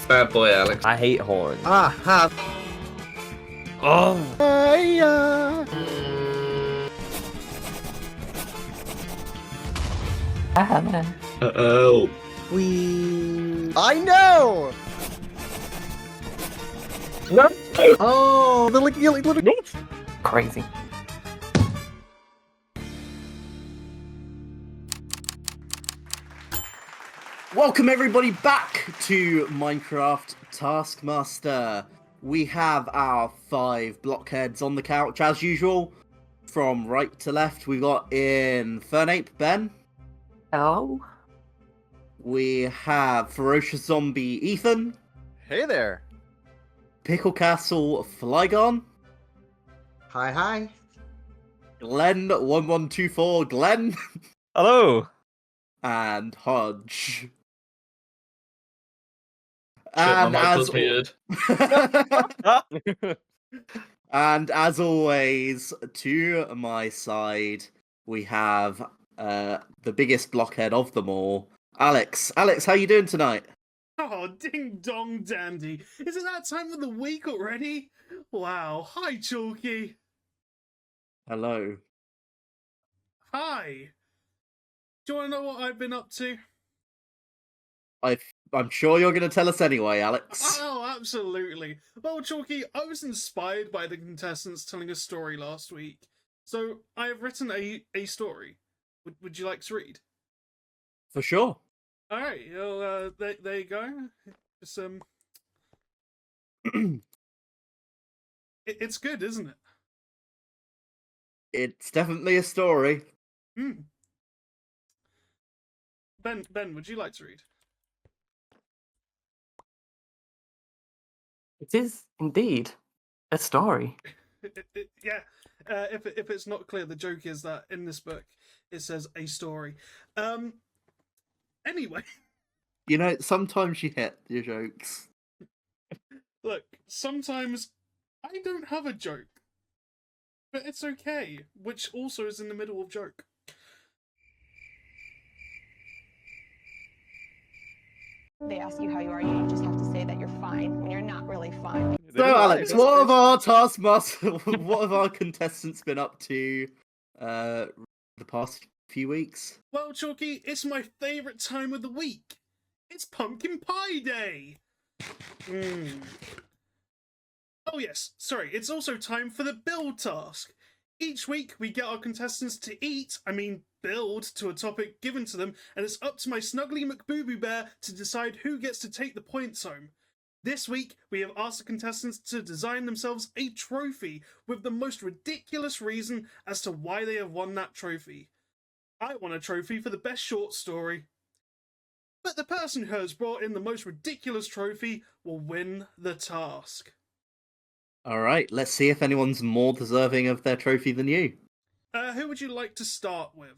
Bad boy, Alex. I hate horns. Ha! Oh. Uh-oh. I know! No. Oh, the little... Crazy. Welcome everybody back to Minecraft Taskmaster. We have our 5 blockheads on the couch as usual. From right to left, we've got Infernape Ben. Hello? We have Ferocious Zombie Ethan. Hey there! Pickle Castle Flygon. Hi. Glen 1124 Glen. Hello. And Hodge. Shit, my And mic was muted. And as always, to my side, we have the biggest blockhead of them all, Alex. Alex, how you doing tonight? Oh, ding dong dandy. Is it that time of the week already? Wow. Hi, Chalky. Hello. Hi. Do you want to know what I've been up to? I'm sure you're going to tell us anyway, Alex. Oh, absolutely. Well, Chalky, I was inspired by the contestants telling a story last week. So, I have written a story. Would you like to read? For sure. Alright, well, there you go. Just, it's good, isn't it? It's definitely a story. Ben, would you like to read? It is indeed a story. Yeah. If it's not clear, the joke is that in this book it says a story. Anyway. You know, sometimes you hit your jokes. Look, sometimes I don't have a joke. But it's okay, which also is in the middle of joke. They ask you how you are, you just have to say that you're fine when you're not really fine. So, Alex, what have our Taskmaster, what have our contestants been up to the past few weeks? Well, Chalky, it's my favourite time of the week. It's Pumpkin Pie Day! Oh yes, sorry, it's also time for the build task. Each week we get our contestants to build to a topic given to them, and it's up to my snuggly McBooboo Bear to decide who gets to take the points home. This week, we have asked the contestants to design themselves a trophy with the most ridiculous reason as to why they have won that trophy. I won a trophy for the best short story. But the person who has brought in the most ridiculous trophy will win the task. Alright, let's see if anyone's more deserving of their trophy than you. Who would you like to start with?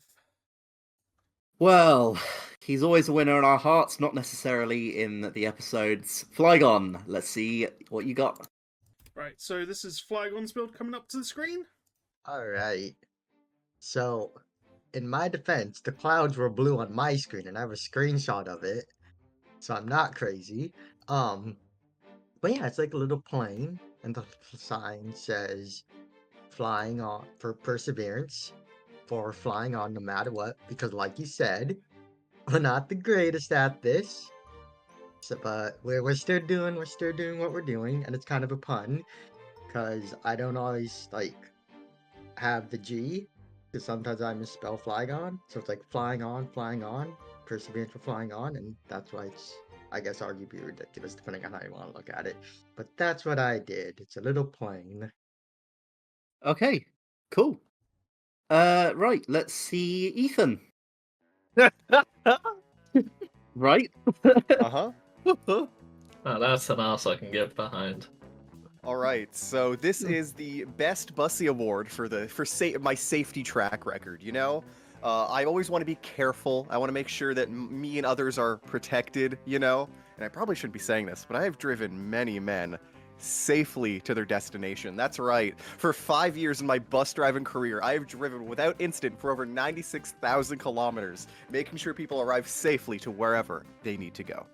Well, he's always a winner in our hearts, not necessarily in the episodes. Flygon, let's see what you got. Right, so this is Flygon's build coming up to the screen. Alright. So, in my defense, the clouds were blue on my screen, and I have a screenshot of it. So I'm not crazy. But yeah, it's like a little plane, and the sign says flying on for perseverance, for flying on no matter what, because like you said, we're not the greatest at this. So, but we're still doing what we're doing, and it's kind of a pun, because I don't always like have the G, because sometimes I misspell Flygon, so it's like flying on, perseverance for flying on, and that's why it's, I guess, arguably ridiculous depending on how you want to look at it. But that's what I did. It's a little plane. Okay, cool. Right, let's see Ethan. Right? Uh-huh. Oh, that's an ass I can get behind. Alright, so this is the best Bussy Award for my safety track record, you know? I always want to be careful. I want to make sure that me and others are protected, you know? And I probably shouldn't be saying this, but I have driven many men safely to their destination. That's right. For 5 years in my bus driving career, I have driven without incident for over 96,000 kilometers, making sure people arrive safely to wherever they need to go.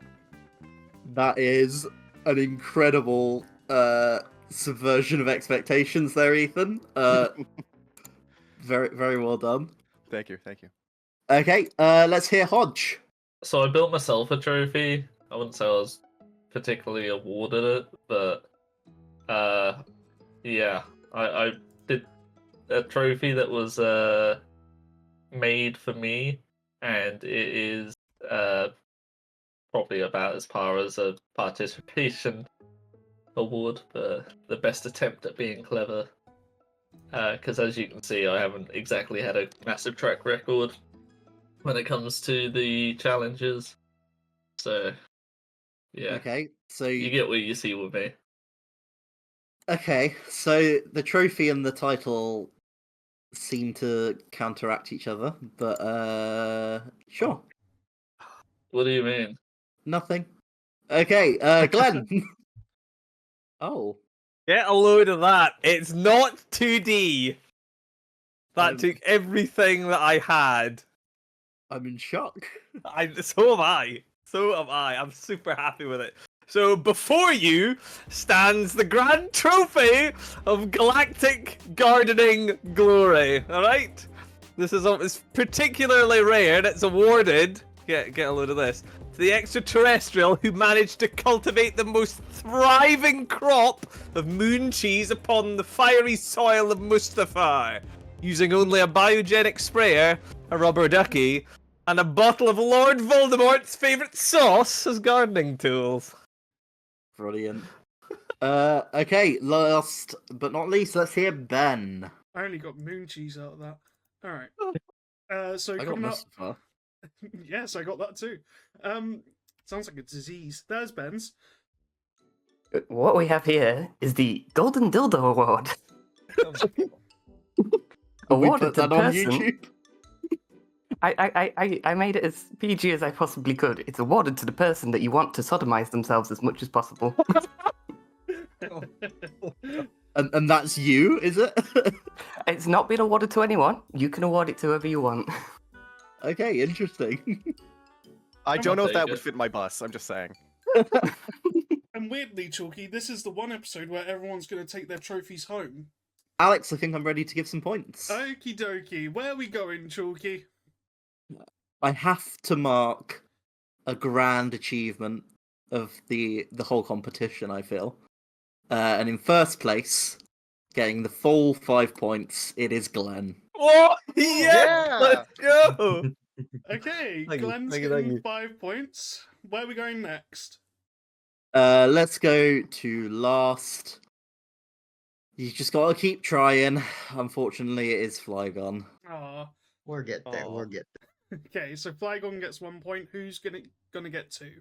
That is an incredible subversion of expectations there, Ethan. Very, very well done. Thank you, thank you. Okay, let's hear Hodge. So I built myself a trophy. I wouldn't say I was particularly awarded it, but yeah, I did a trophy that was made for me, and it is probably about as par as a participation award for the best attempt at being clever. Because as you can see, I haven't exactly had a massive track record when it comes to the challenges. So, yeah, Okay, so you get what you see with me. okay, so the trophy and the title seem to counteract each other, but sure, What do you mean? nothing. Okay, Glenn. Oh, Get a load of that. It's not 2D. That Um, took everything that I had. I'm in shock. So am I. So am I. I'm super happy with it. So before you stands the grand trophy of galactic gardening glory. All right. This is it's particularly rare, and it's awarded. Get a load of this. To the extraterrestrial who managed to cultivate the most thriving crop of moon cheese upon the fiery soil of Mustafar, using only a biogenic sprayer, a rubber ducky, and a bottle of Lord Voldemort's favourite sauce as gardening tools. Brilliant. Okay, last but not least, let's hear Ben. I only got moon cheese out of that. All right. So I got coming up. Mustafa. Yes, I got that too. Sounds like a disease. There's Ben's. What we have here is the Golden Dildo Award. We Awarded put to that the on person. YouTube. I made it as PG as I possibly could. It's awarded to the person that you want to sodomize themselves as much as possible. And that's you, is it? It's not been awarded to anyone. You can award it to whoever you want. Okay, interesting. I don't know if take that would it. fit my bus. I'm just saying. And weirdly, Chalky, this is the one episode where everyone's going to take their trophies home. Alex, I think I'm ready to give some points. Okie dokie. Where are we going, Chalky? I have to mark a grand achievement of the whole competition, I feel. And in first place, getting the full 5 points, it is Glen. Oh, yeah! Yeah! Let's go! Okay, Thank you, Glenn's thank you, getting thank you. 5 points. Where are we going next? Let's go to last. You just gotta keep trying. Unfortunately, it is Flygon. Ah. We'll get there. Aw. We'll get there. Okay, so Flygon gets 1 point. Who's gonna get 2?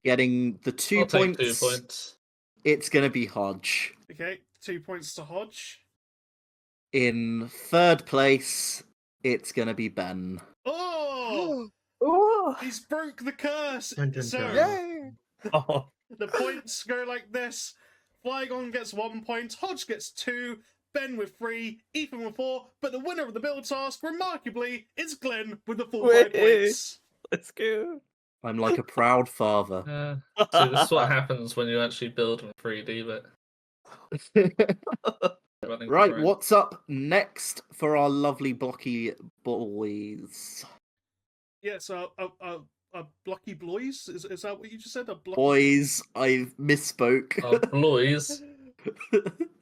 Getting the 2 I'll take points. 2 points. It's gonna be Hodge. Okay, 2 points to Hodge. In third place, it's gonna be Ben. Oh! Ooh. He's broke the curse! Dun, dun, So, dun. Yay! Oh, the points go like this. Flygon gets 1 point, Hodge gets 2, Ben with 3, Ethan with 4, but the winner of the build task, remarkably, is Glen with the full 5 Wait. points. let's go. I'm like a proud father. See, this is what happens when you actually build in 3D, but running Right, around. what's up next for our lovely blocky boys? Yeah, so a blocky bloys? Is that what you just said? A blocky Boys, I misspoke. Oh, boys.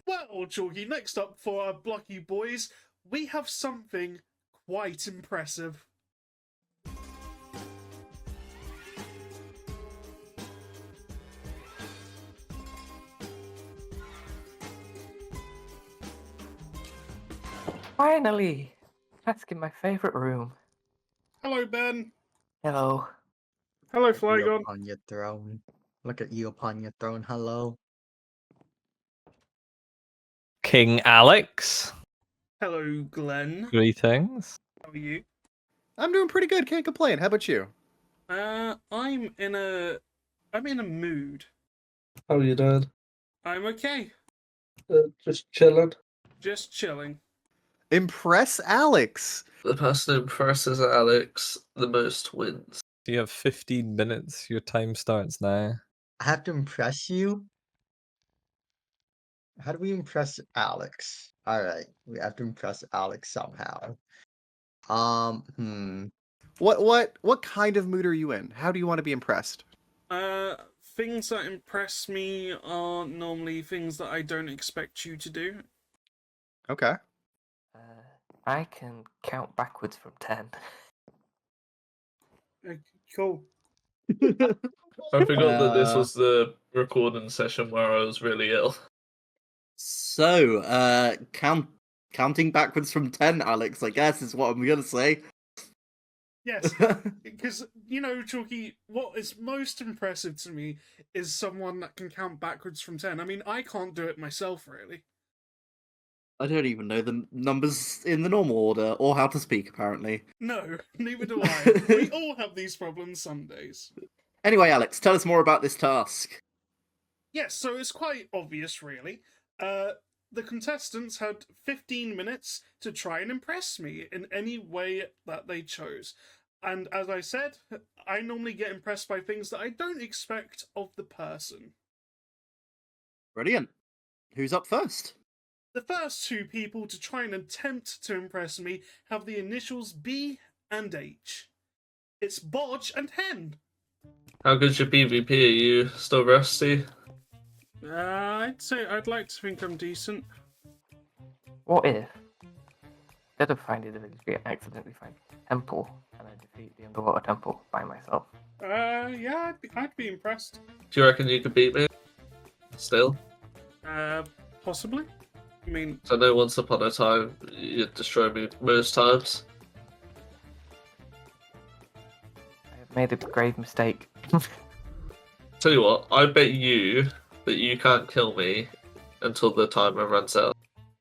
Well, Chalky, next up for our blocky boys, we have something quite impressive. Finally! Task in my favourite room. Hello, Ben. Hello. Hello, You Flygon. upon your throne. Look at you upon your throne. Hello. King Alex. Hello, Glen. Greetings. How are you? I'm doing pretty good. Can't complain. How about you? I'm in a mood. How are you doing? I'm okay. Just chilling. Just chilling. Impress Alex. The person who impresses Alex the most wins. You have 15 minutes. Your time starts now. I have to impress you. How do we impress Alex? All right, we have to impress Alex somehow. What kind of mood are you in? How do you want to be impressed? Things that impress me are normally things that I don't expect you to do. Okay. I can count backwards from 10. Cool. I forgot that this Uh, was the recording session where I was really ill. So, counting backwards from 10, Alex, I guess is what I'm gonna say. Yes, because, you know, Chalky, what is most impressive to me is someone that can count backwards from 10. I mean, I can't do it myself, really. I don't even know the numbers in the normal order, or how to speak, apparently. No, neither do I. We all have these problems some days. Anyway, Alex, tell us more about this task. Yes, so it's quite obvious, really. The contestants had 15 minutes to try and impress me in any way that they chose. And as I said, I normally get impressed by things that I don't expect of the person. Brilliant. Who's up first? The first two people to try and attempt to impress me have the initials B and H. It's Bodge and Hen. How good's your PvP? Are you still rusty? I'd say I'd like to think I'm decent. What if, instead of finding the village, I accidentally find a temple and I defeat the underwater temple by myself? Yeah, I'd be impressed. Do you reckon you could beat me? Still? Possibly. I mean, So I know once upon a time you'd destroy me most times. I have made a grave mistake. Tell you what, I bet you that you can't kill me until the timer runs out.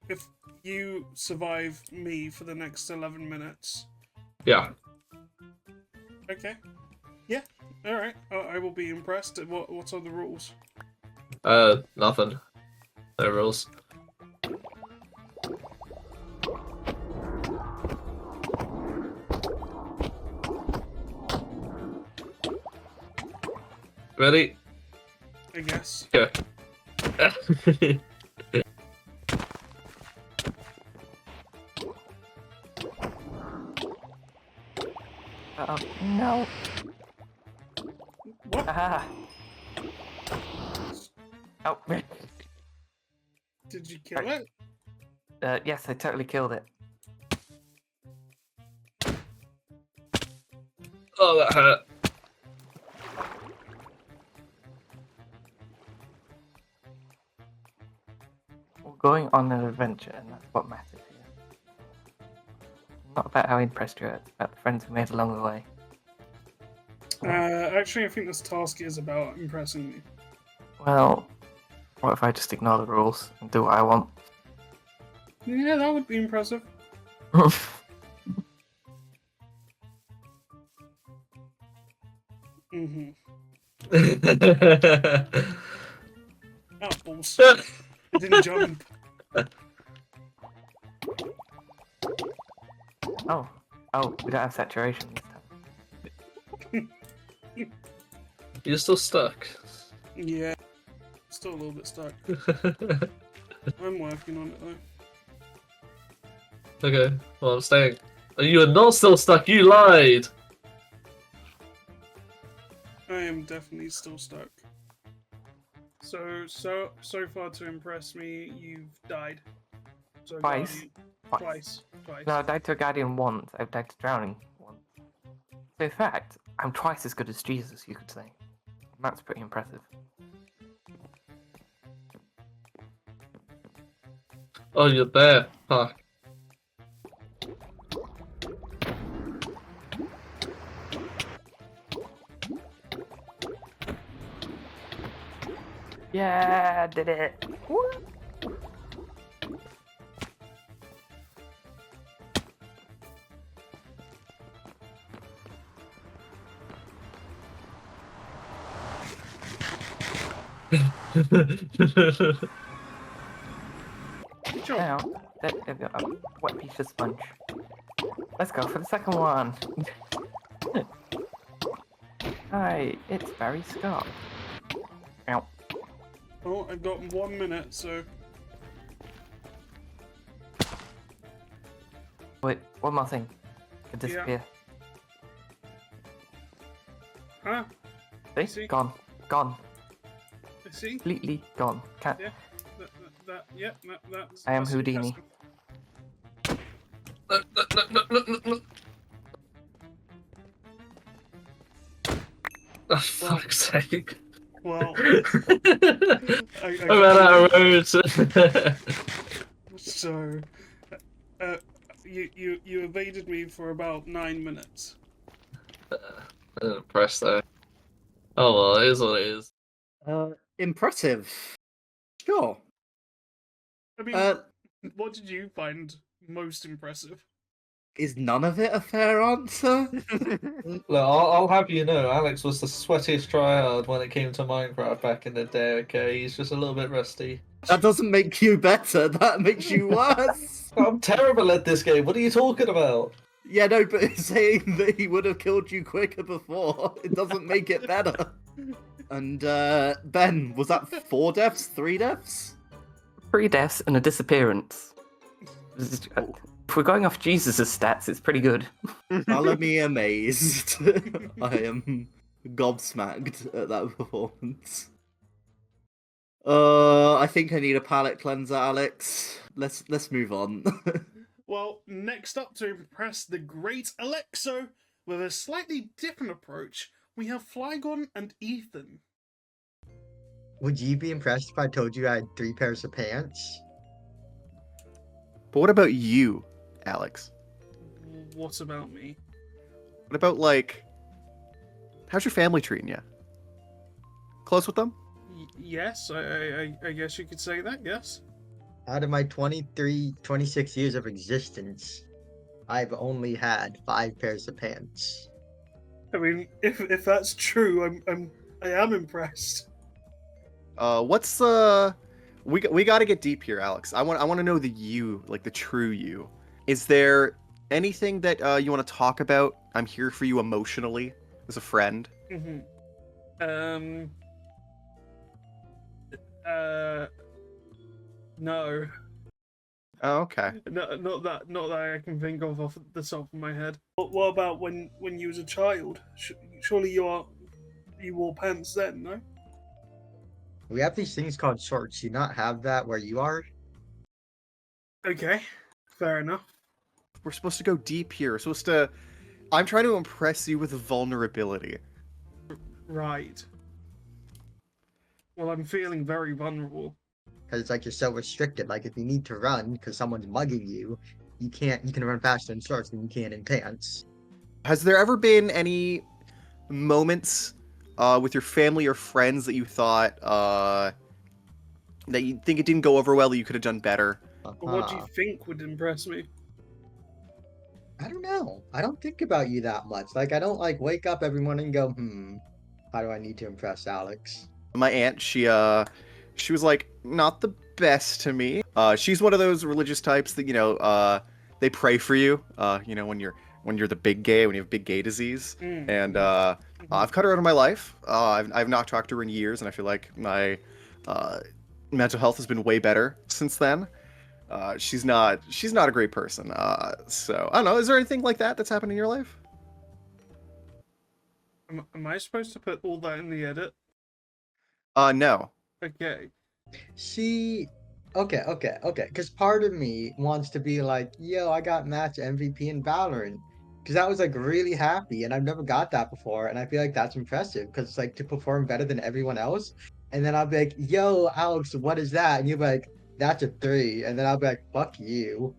if you survive me for the next 11 minutes. Yeah. Okay. Yeah, alright. I will be impressed. What are the rules? Nothing. No rules. Ready? I guess. Go. No. What? Ah. Oh. Did you kill it? Yes, I totally killed it. Oh, that hurt. We're going on an adventure, and that's what matters here. Not about how impressed you are, it's about the friends we made along the way. Actually, I think this task is about impressing me. Well, what if I just ignore the rules and do what I want? Yeah, that would be impressive. Mm-hmm. Oh, balls. I didn't jump. Oh, we don't have saturation this time. You're still stuck. Yeah. Still a little bit stuck. I'm working on it though. Okay, well I'm staying. Oh, you are not still stuck, you lied! I am definitely still stuck. So far to impress me, you've died. So Twice. Guardian- Twice. Twice. No, I died to a guardian once. I've died to drowning once. So in fact, I'm twice as good as Jesus, you could say. That's pretty impressive. Oh, you're there. Fuck. Yeah, did it. Woo! Good job. Now, there we go. A wet piece of sponge. Let's go for the second one. Hi, it's Barry Scott. Ow. Oh, I've got 1 minute, so... Wait, one more thing. Could disappear. Huh? See? See? Gone. Gone. I see? Completely gone. Can't. Yeah. That's... I am that's Houdini. interesting. Oh, fuck's sake. Well... I'm out of words. So... you evaded me for about 9 minutes. Press though. Oh well, it is what it is. Impressive. Sure. I mean, what did you find most impressive? Is none of it a fair answer? Look, I'll have you know, Alex was the sweatiest tryhard when it came to Minecraft back in the day, okay? He's just a little bit rusty. That doesn't make you better, that makes you worse. I'm terrible at this game, what are you talking about? Yeah, no, but saying that he would have killed you quicker before, it doesn't make it better. And, Ben, was that 4 deaths? 3 deaths? 3 deaths and a disappearance. If we're going off Jesus' stats, it's pretty good. Follow me amazed. I am gobsmacked at that performance. I think I need a palate cleanser, Alex. Let's move on. Well, next up to impress the great Alexo with a slightly different approach, we have Flygon and Ethan. Would you be impressed if I told you I had 3 pairs of pants? But what about you, Alex? What about me? What about, like, how's your family treating you? Close with them? Yes, I guess you could say that, yes. Out of my 26 years of existence, I've only had 5 pairs of pants. I mean, if that's true, I am impressed. What's we got to get deep here, Alex. I want to know the you, like the true you. Is there anything that you want to talk about? I'm here for you emotionally as a friend. No. Oh, okay. No, not that I can think of off the top of my head. What about when you was a child? Surely you wore pants then, no? We have these things called shorts. Do you not have that where you are? Okay, fair enough. We're supposed to go deep here. We're supposed to. I'm trying to impress you with vulnerability. Right. Well, I'm feeling very vulnerable. Because it's like you're so restricted. Like if you need to run because someone's mugging you, you can run faster in shorts than you can in pants. Has there ever been any moments with your family or friends that you thought that you think it didn't go over well, that you could have done better? What do you think would impress me? I don't know. I don't think about you that much. Like I don't like wake up every morning and go, how do I need to impress Alex? My aunt, she was like not the best to me. She's one of those religious types that they pray for you. When you're the big gay, when you have big gay disease. And I've cut her out of my life. I've not talked to her in years, and I feel like my mental health has been way better since then. She's not a great person. So I don't know. Is there anything like that that's happened in your life? Am I supposed to put all that in the edit? No. Okay. Okay. Because part of me wants to be like, yo, I got match MVP in Valorant. Because I was like really happy, and I've never got that before, and I feel like that's impressive because it's like to perform better than everyone else. And then I'll be like, yo, Alex, what is that? And you'll be like, that's a 3. And then I'll be like, fuck you.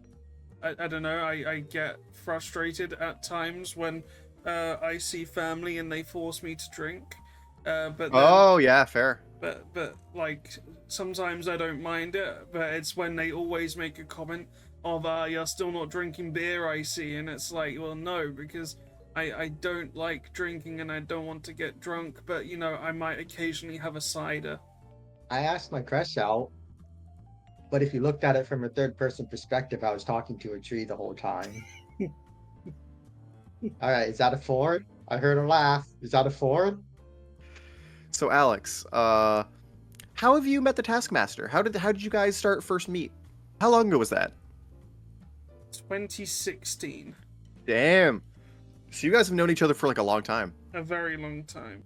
I don't know. I get frustrated at times when I see family and they force me to drink. But then, Oh yeah, fair. But like sometimes I don't mind it. But it's when they always make a comment of you're still not drinking beer, I see, and it's like, well, no, because I don't like drinking and I don't want to get drunk. But I might occasionally have a cider. I asked my crush out, but if you looked at it from a third-person perspective, I was talking to a tree the whole time. All right, is that a 4? I heard a laugh. Is that a 4? So Alex, how have you met the Taskmaster? How did you guys start first meet? How long ago was that? 2016. Damn. So you guys have known each other for like a long time. A very long time.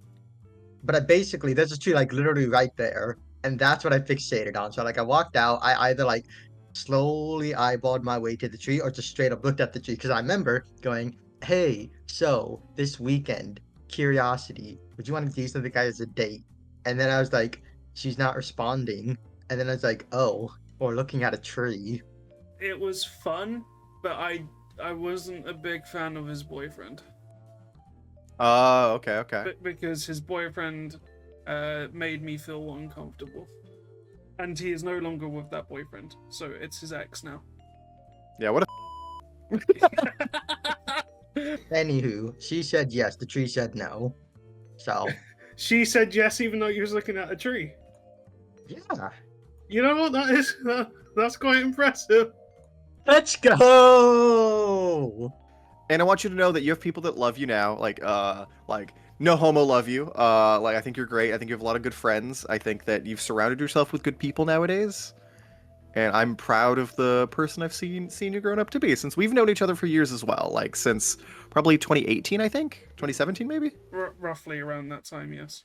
But I basically, there's a tree like literally right there, and that's what I fixated on. So like I walked out, I either like slowly eyeballed my way to the tree or just straight up looked at the tree because I remember going, "Hey, so this weekend, curiosity, would you want to do something as a date?" And then I was like, "She's not responding," and then I was like, "Oh, or looking at a tree." It was fun, but I wasn't a big fan of his boyfriend. Oh, okay. Because his boyfriend made me feel uncomfortable. And he is no longer with that boyfriend, so it's his ex now. Yeah, what a Anywho, she said yes, the tree said no. So She said yes even though he was looking at a tree. yeah. You know what, that's quite impressive. Let's go! And I want you to know that you have people that love you now, like no homo love you. Like I think you're great. I think you have a lot of good friends. I think that you've surrounded yourself with good people nowadays. And I'm proud of the person I've seen you growing up to be, since we've known each other for years as well. Like since probably 2018, I think. 2017 maybe? Roughly around that time, yes.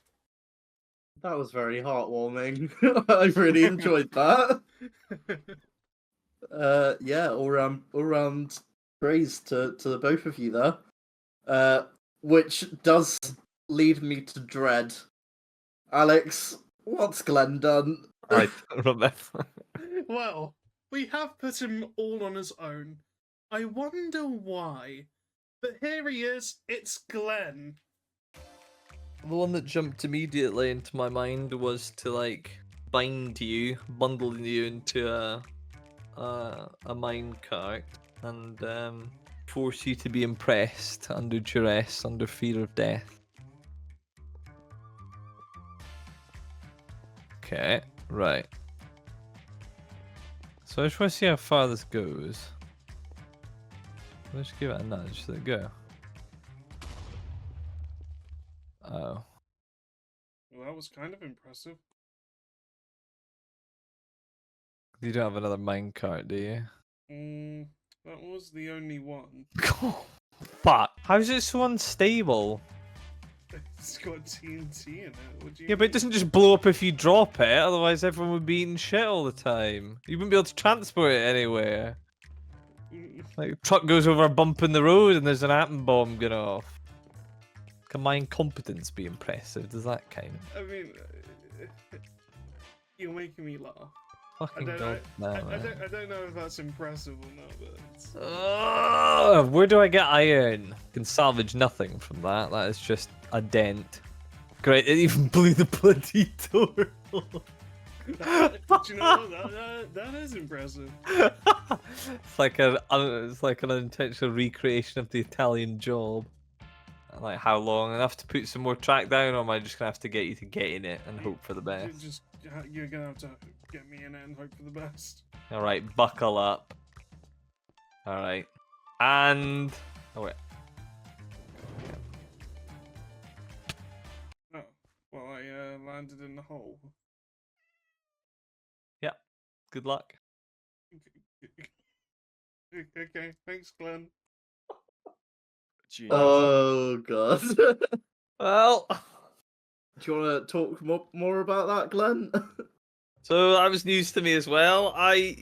That was very heartwarming. I really enjoyed that. Yeah, all round praise to the both of you there. Which does lead me to dread. Alex, what's Glen done? I don't remember. Well, we have put him all on his own. I wonder why. But here he is, it's Glen. The one that jumped immediately into my mind was to like bind you, bundle you into a minecart and force you to be impressed under duress, under fear of death. Okay, right. So I just want to see how far this goes. Let's give it a nudge. Let it go. Oh. Well, that was kind of impressive. You don't have another minecart, do you? That was the only one. Fuck. How is it so unstable? It's got TNT in it. What do you Yeah, but it doesn't just blow up if you drop it, otherwise everyone would be eating shit all the time. You wouldn't be able to transport it anywhere. Like, a truck goes over a bump in the road and there's an atom bomb going off. Can my incompetence be impressive? Does that count? I mean, you're making me laugh. Fucking god, no, I don't know if that's impressive or not, but it's... Where do I get iron? I can salvage nothing from that. That is just a dent. Great, it even blew the bloody door. Do you know what? That is impressive. It's like an unintentional recreation of the Italian Job. Like, how long? Enough to put some more track down, or am I just gonna have to get you to get in it and hope for the best? You're gonna have to get me in it and hope for the best. All right, buckle up. All right, and oh wait. Oh, well, I landed in the hole. Yeah. Good luck. Okay, thanks, Glen. Genius. Oh god. Well, do you want to talk more about that, Glen? so that was news to me as well. I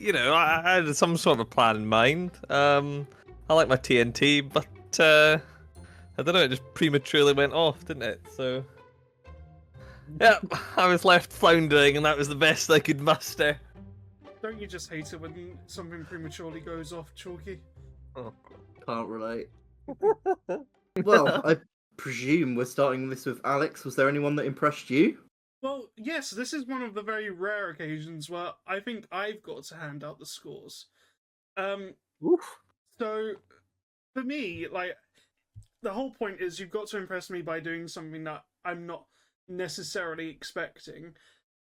had some sort of a plan in mind. I like my TNT, but I don't know, it just prematurely went off, didn't it? So, yeah, I was left floundering, and that was the best I could muster. Don't you just hate it when something prematurely goes off, Chalky? Oh, can't relate. Well, I presume we're starting this with Alex. Was there anyone that impressed you? Well, yes, this is one of the very rare occasions where I think I've got to hand out the scores. Oof. So, for me, like, the whole point is you've got to impress me by doing something that I'm not necessarily expecting.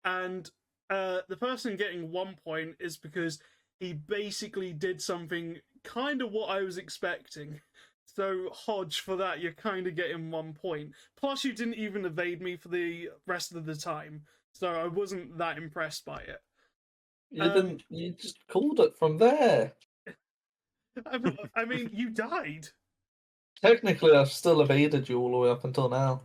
And the person getting 1 point is because he basically did something kind of what I was expecting. So, Hodge, for that, you're kind of getting 1 point. Plus, you didn't even evade me for the rest of the time, so I wasn't that impressed by it. You didn't. You just called it from there. I mean, you died. Technically, I've still evaded you all the way up until now.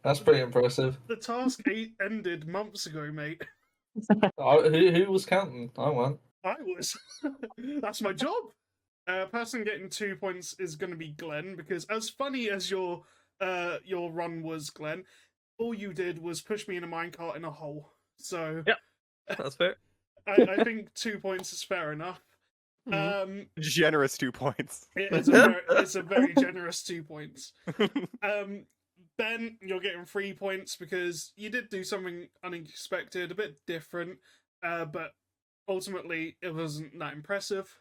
That's pretty impressive. The task ended months ago, mate. Who was counting? I won. I was. That's my job. Person getting 2 points is going to be Glen, because as funny as your run was, Glen, all you did was push me in a minecart in a hole. So Yep. That's fair. I think 2 points is fair enough. Generous 2 points. It's a very generous 2 points. Ben, you're getting 3 points because you did do something unexpected, a bit different, but ultimately it wasn't that impressive.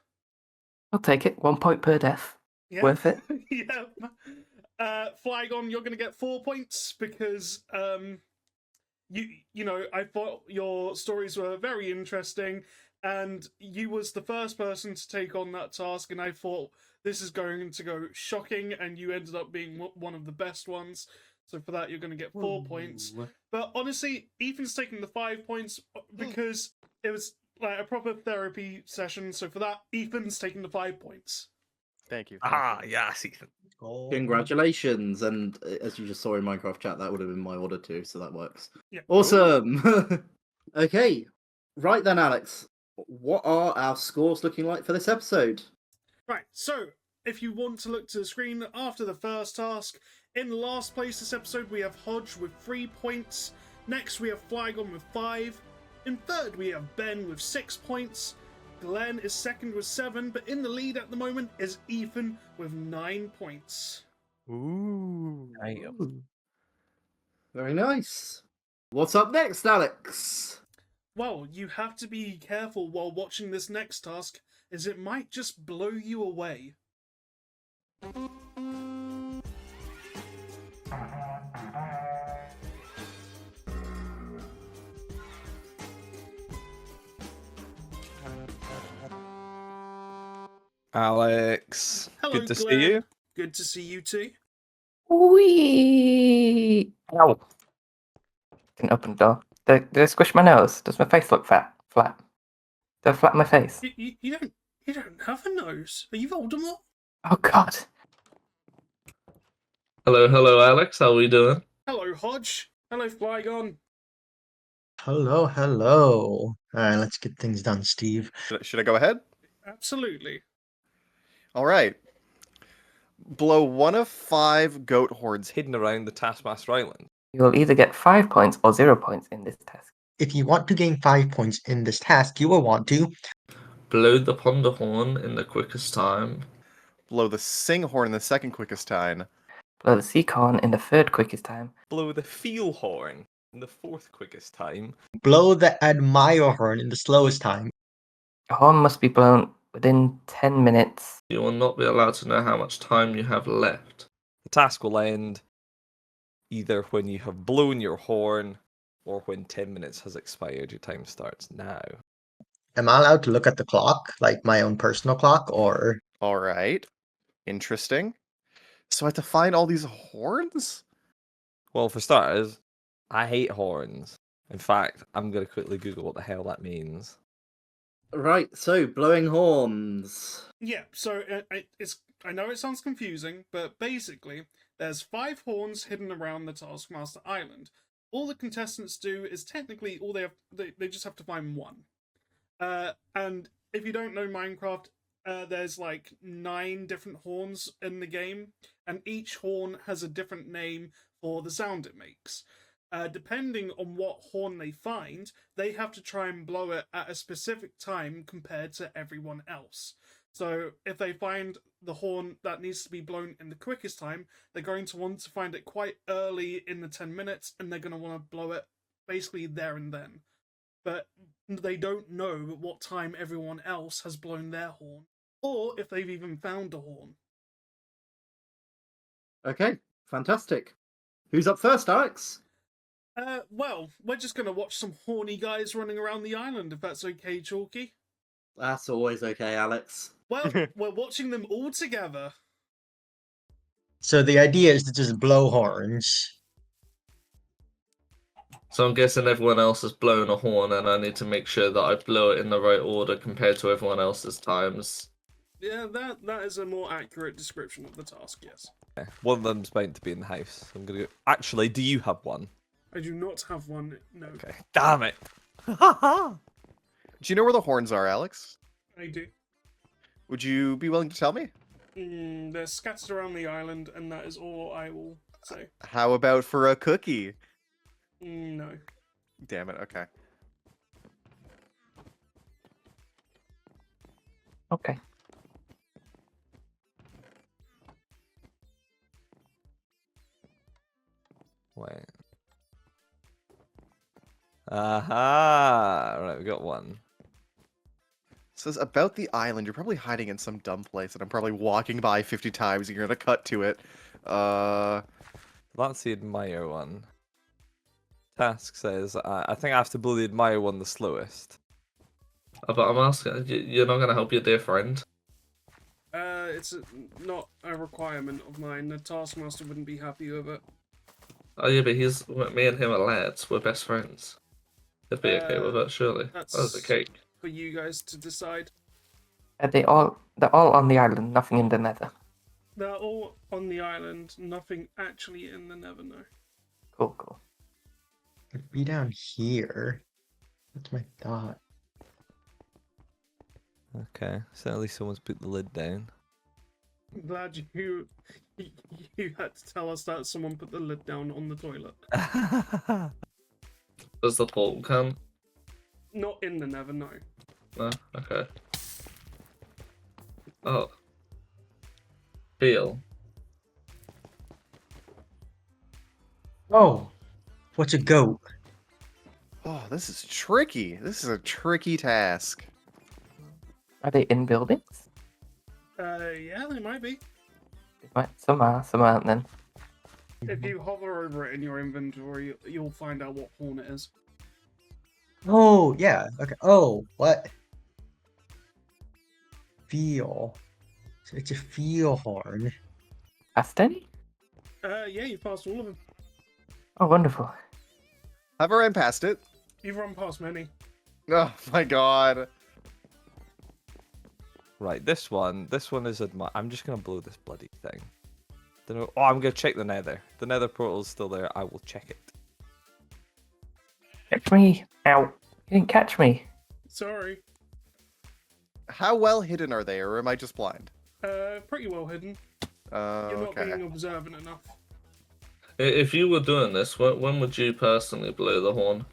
I'll take it. 1 point per death. Yeah. Worth it. Yeah. Flygon, you're going to get 4 points because you know, I thought your stories were very interesting, and you was the first person to take on that task, and I thought this is going to go shocking, and you ended up being one of the best ones. So for that, you're going to get 4 points. But honestly, Ethan's taking the 5 points because it was like a proper therapy session. So for that, Ethan's taking the 5 points. Thank you. Yes, Ethan. Congratulations, and as you just saw in Minecraft chat, that would have been my order too, so that works. Yeah. Awesome. Okay, right then, Alex. What are our scores looking like for this episode? Right, so if you want to look to the screen after the first task, in last place this episode we have Hodge with 3 points. Next we have Flygon with 5. In third we have Ben with 6 points. Glen is second with 7, but in the lead at the moment is Ethan with 9 points. Ooh. Very nice. What's up next, Alex? Well, you have to be careful while watching this next task, as it might just blow you away. Alex, Hello, good to Glen. see you. Good to see you too. Whee! Ow. Didn't open the door. Did I squish my nose? Does my face look flat? Do I flatten my face? You don't have a nose. Are you Voldemort? Oh god. Hello, Alex. How are we doing? Hello, Hodge. Hello, Flygon. Hello, hello. Alright, let's get things done, Steve. Should I go ahead? Absolutely. All right. Blow 1 of 5 goat horns. Hidden around the Taskmaster Island. You will either get 5 points or 0 points in this test. If you want to gain 5 points in this task, you will want to Blow the ponder horn in the quickest time. Blow the sing horn in the second quickest time. Blow the sea corn in the third quickest time. Blow the feel horn in the fourth quickest time. blow the admire horn in the slowest time. A horn must be blown within 10 minutes. You will not be allowed to know how much time you have left. The task will end either when you have blown your horn or when 10 minutes has expired. Your time starts now. Am I allowed to look at the clock, like my own personal clock, or? All right. Interesting. So I have to find all these horns? Well, for starters, I hate horns. In fact, I'm going to quickly Google what the hell that means. Right, so blowing horns. Yeah, so I know it sounds confusing, but basically, there's 5 horns hidden around the Taskmaster Island. All the contestants do is technically all they just have to find one. And if you don't know Minecraft, there's like 9 different horns in the game, and each horn has a different name for the sound it makes. Depending on what horn they find, they have to try and blow it at a specific time compared to everyone else. So if they find the horn that needs to be blown in the quickest time, they're going to want to find it quite early in the 10 minutes, and they're going to want to blow it basically there and then. But they don't know what time everyone else has blown their horn, or if they've even found a horn. Okay, fantastic. Who's up first, Alex? Well, we're just going to watch some horny guys running around the island, if that's okay, Chalky. That's always okay, Alex. Well, we're watching them all together. So the idea is to just blow horns. So I'm guessing everyone else has blown a horn, and I need to make sure that I blow it in the right order compared to everyone else's times. Yeah, that is a more accurate description of the task, yes. Okay. One of them's meant to be in the house. I'm gonna go. Actually, do you have one? I do not have one, no. Okay. Damn it. Do you know where the horns are, Alex? I do. Would you be willing to tell me? They're scattered around the island, and that is all I will say. How about for a cookie? No. Damn it, okay. Okay. Wait. Aha! Right, we got one. It says about the island. You're probably hiding in some dumb place that I'm probably walking by 50 times and you're gonna cut to it. That's the admire one. Task says, I think I have to blow the admire one the slowest. But I'm asking, you're not going to help your dear friend? It's not a requirement of mine. The Taskmaster wouldn't be happy with it. Oh yeah, but me and him are lads. We're best friends. He'd be okay with it, surely. That's That was a cake. for you guys to decide. They're all on the island, nothing in the nether. They're all on the island, nothing actually in the Nether, no. Cool, cool. It'd be down here. That's my thought. Okay, so at least someone's put the lid down. I'm glad you had to tell us that someone put the lid down on the toilet. Does the portal count? Not in the Nether, no. No? Okay. Oh. Feel. Oh, what's a goat? Oh, this is tricky. This is a tricky task. Are they in buildings? Yeah, they might be. Some aren't then. If you hover over it in your inventory, you'll find out what horn it is. Oh, yeah. Okay. Oh, what? Feel. So it's a feel horn. Past any? Yeah, you've passed all of them. Oh, wonderful. I've ran past it. You've run past many. Oh my god. Right, this one is I'm just gonna blow this bloody thing. Don't know. Oh, I'm gonna check the nether. The nether portal's still there. I will check it. Catch me! Ow! You didn't catch me. Sorry. How well hidden are they, or am I just blind? Pretty well hidden. You're not Okay. being observant enough. If you were doing this, when would you personally blow the horn?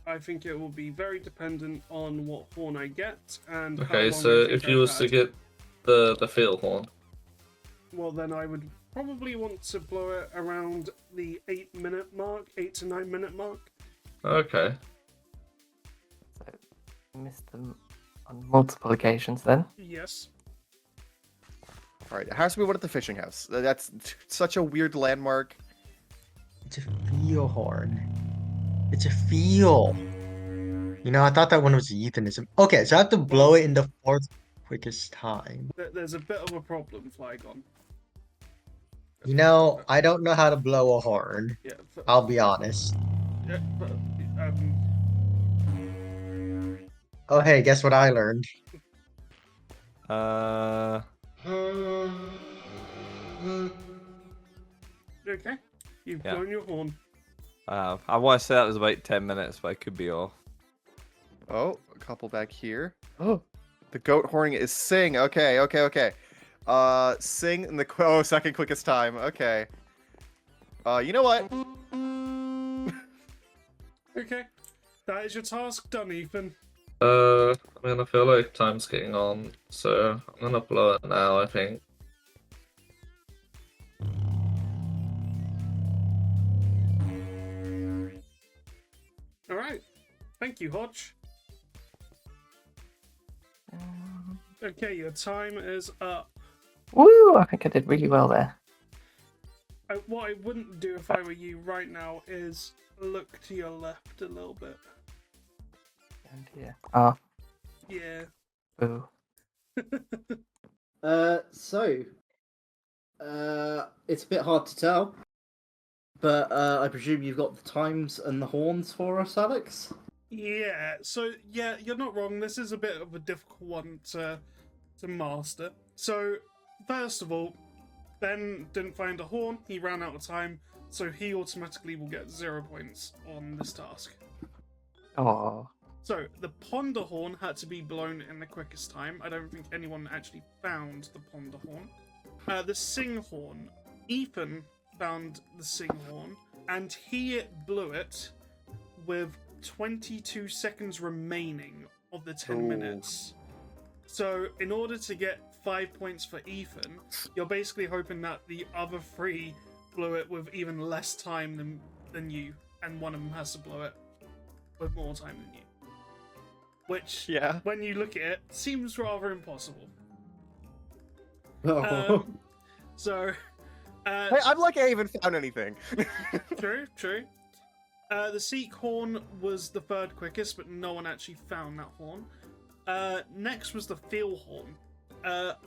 I think it will be very dependent on what horn I get and how Okay, long so I think if you I've was to had. get the field horn. Well, then I would probably want to blow it around the 8 to 9 minute mark. Okay. So, I missed them on multiple occasions then. Yes. Alright, it has to be one at the fishing house. That's such a weird landmark. It's a feel horn. It's a feel. You know, I thought that one was a euphemism. Okay, so I have to blow it in the fourth quickest time. There's a bit of a problem, Flygon. You know, I don't know how to blow a horn. Yeah. I'll be honest. Yeah, but, Oh, hey, guess what I learned? okay. You've Yeah. blown your horn. I want to say that was about 10 minutes, but I could be off. Oh, a couple back here. Oh, the goat horning is sing. Okay. Sing in the second quickest time. Okay. You know what? Okay. That is your task done, Ethan. I mean, I feel like time's getting on, so I'm gonna blow it now, I think. Alright. Thank you, Hodge. Okay, your time is up. Woo! I think I did really well there. What I wouldn't do if I were you right now is look to your left a little bit. And here. Ah, Yeah. boo. So It's a bit hard to tell, but I presume you've got the times and the horns for us, Alex? Yeah, so yeah, you're not wrong. This is a bit of a difficult one to master. So, first of all, Ben didn't find a horn, he ran out of time, so he automatically will get 0 points on this task. Oh. So, the ponder horn had to be blown in the quickest time. I don't think anyone actually found the ponder horn. The sing horn. Ethan found the sing horn, and he blew it with 22 seconds remaining of the 10 minutes. So, in order to get 5 points for Ethan, you're basically hoping that the other 3 blew it with even less time than you, and one of them has to blow it with more time than you. Which, when you look at it, seems rather impossible. So, Hey, I'm lucky I even found anything. True. The seek horn was the 3rd quickest, but no one actually found that horn. Next was the feel horn.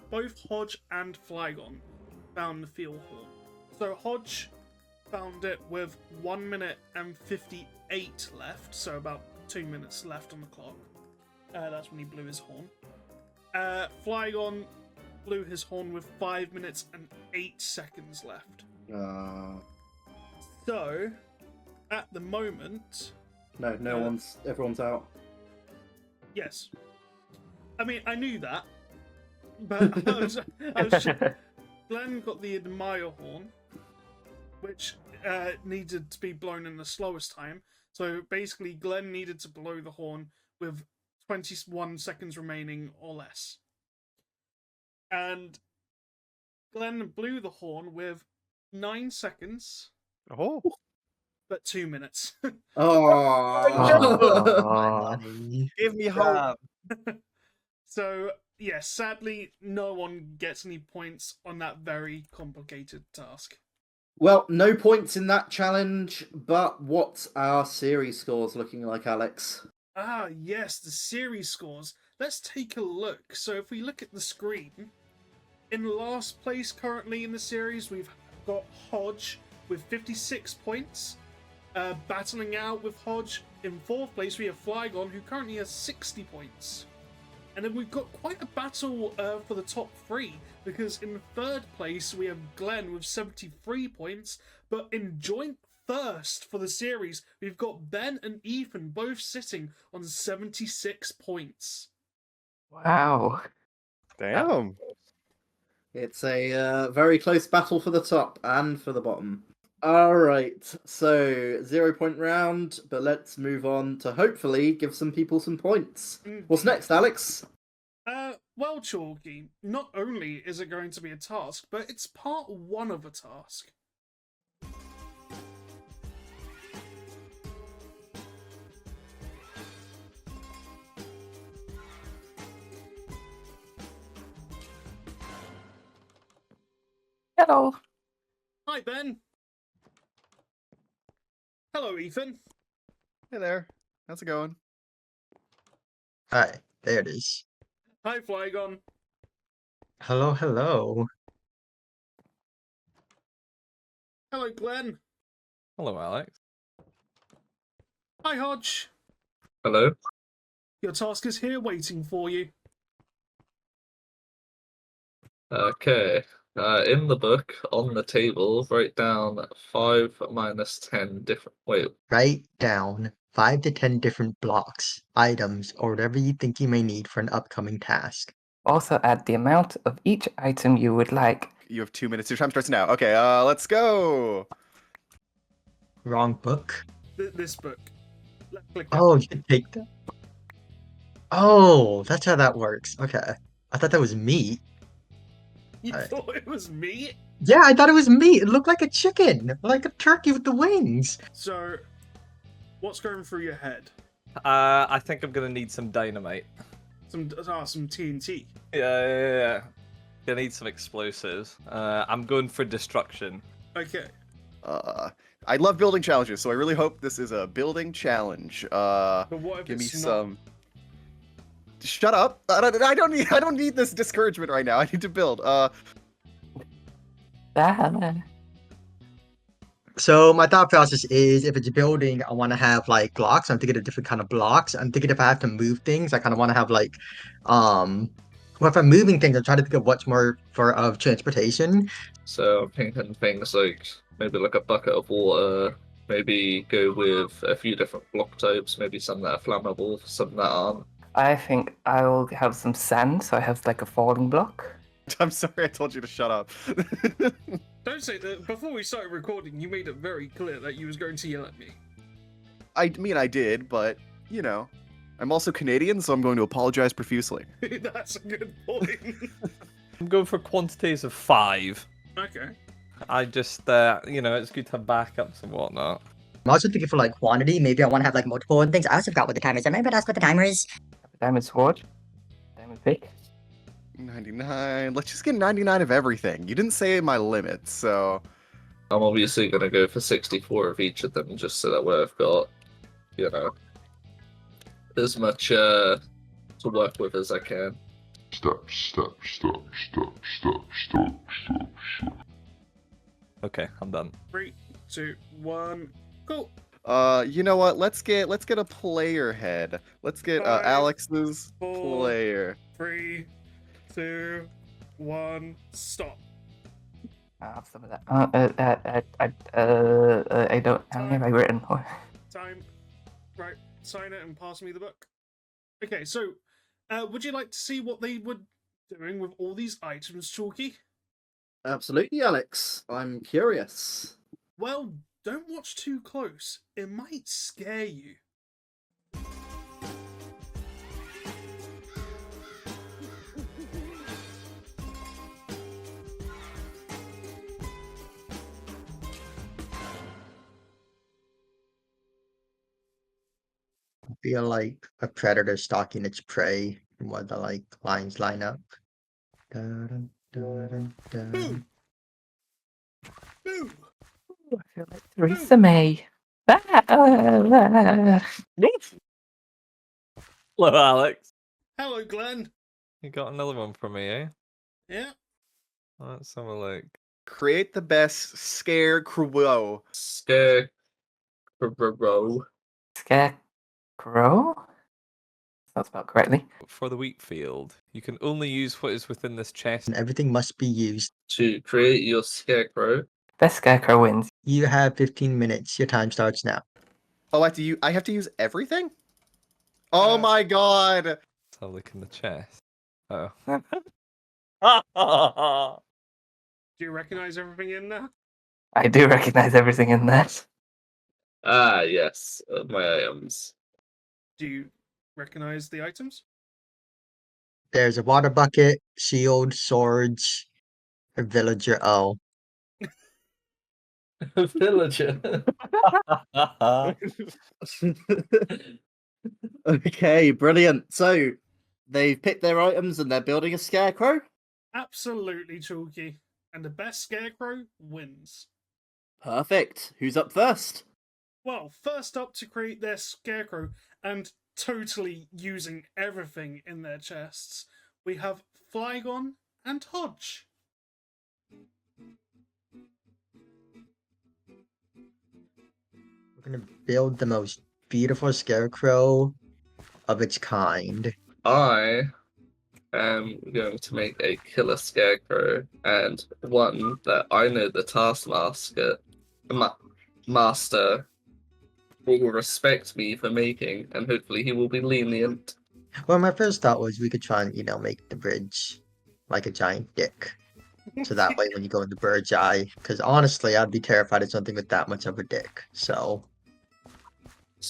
Both Hodge and Flygon found the feel horn. So Hodge found it with 1 minute and 58 left, so about 2 minutes left on the clock. That's when he blew his horn. Flygon blew his horn with 5 minutes and 8 seconds left. So, at the moment... No, everyone's out. Yes. I mean, I knew that, but I was Glen got the admire horn, which needed to be blown in the slowest time. So basically, Glen needed to blow the horn with 21 seconds remaining or less. And Glen blew the horn with 9 seconds. Oh. But 2 minutes. Oh, Give me hope. So, yeah, sadly, no one gets any points on that very complicated task. Well, no points in that challenge, but what's our series scores looking like, Alex? Ah, yes, the series scores. Let's take a look. So if we look at the screen, in last place currently in the series, we've got Hodge with 56 points. Battling out with Hodge, in 4th place we have Flygon, who currently has 60 points. And then we've got quite a battle for the top 3, because in 3rd place we have Glen with 73 points, but in joint 1st for the series, we've got Ben and Ethan both sitting on 76 points. Wow. Damn. It's a very close battle for the top and for the bottom. Alright, so 0 point round, but let's move on to hopefully give some people some points. What's next, Alex? Well, Chalky, not only is it going to be a task, but it's part 1 of a task. Hello. Hi, Ben. Hello, Ethan. Hey there. How's it going? Hi, there it is. Hi, Flygon. Hello, hello. Hello, Glen. Hello, Alex. Hi, Hodge. Hello. Your task is here waiting for you. Okay. In the book, on the table, write down 5 minus 10 different. Wait. Write down 5 to 10 different blocks, items, or whatever you think you may need for an upcoming task. Also add the amount of each item you would like. You have 2 minutes. Your time starts now. Okay, let's go. Wrong book. This book. Click Oh, you can take that. Oh, that's how that works. Okay. I thought that was meat. You thought it was meat? Yeah, I thought it was meat. It looked like a chicken, like a turkey with the wings. So, what's going through your head? I think I'm gonna need some dynamite. Some TNT. Yeah. Gonna need some explosives. I'm going for destruction. Okay. I love building challenges, so I really hope this is a building challenge. But what if Give me it's some. Shut up! I don't need this discouragement right now. I need to build. So my thought process is, if it's building, I want to have like blocks. I'm thinking of different kind of blocks. I'm thinking if I have to move things, I kind of want to have like, well, if I'm moving things, I'm trying to think of what's more for of transportation. So I'm thinking things like maybe like a bucket of water, maybe go with a few different block types, maybe some that are flammable, some that aren't. I think I'll have some sand, so I have like a falling block. I'm sorry, I told you to shut up. Don't say that. Before we started recording, you made it very clear that you was going to yell at me. I mean, I did, but, you know, I'm also Canadian, so I'm going to apologize profusely. That's a good point. I'm going for quantities of 5. Okay. I just, you know, it's good to have backups and whatnot. I'm also thinking for like quantity. Maybe I want to have like multiple things. I also forgot what the timer is. Am I able to ask what the timer is? Diamond sword. Diamond pick. 99. Let's just get 99 of everything. You didn't say my limit, so... I'm obviously going to go for 64 of each of them, just so that way I've got, you know, as much to work with as I can. Okay, I'm done. 3, 2, 1, go. You know what? Let's get a player head. Let's get 5, Alex's 4, player. 3, 2, 1, stop. I'll have some of that. I don't have it written. Time. Right, sign it and pass me the book. Okay, so, would you like to see what they were doing with all these items, Chalky? Absolutely, Alex. I'm curious. Well, don't watch too close. It might scare you. I feel like a predator stalking its prey, and where the like lines line up. Dun, dun, dun, dun. Boo! I feel like Theresa May. Hello, Alex. Hello, Glen. You got another one for me, eh? Yeah. Let's have a look. Create the best scarecrow. Scarecrow. Scarecrow? That's spelled correctly. For the wheat field, you can only use what is within this chest. And everything must be used. To create your scarecrow, Best scarecrow wins. You have 15 minutes. Your time starts now. Oh, I have to use everything? Oh my god! Let's have a look in the chest. Oh. Do you recognize everything in there? I do recognize everything in that. ah yes, my items. Do you recognize the items? There's a water bucket, shield, swords, a villager. Oh, Villager. Okay, brilliant. So they've picked their items and they're building a scarecrow. Absolutely, Chalky. And the best scarecrow wins. Perfect. Who's up first? Well, first up to create their scarecrow and totally using everything in their chests, we have Flygon and Hodge. we're gonna build the most beautiful scarecrow of its kind. I am going to make a killer scarecrow, and one that I know the Taskmaster will respect me for making, and hopefully he will be lenient. Well, my first thought was we could try and, make the bridge like a giant dick. So that way when you go in the bird's eye, because honestly, I'd be terrified of something with that much of a dick. So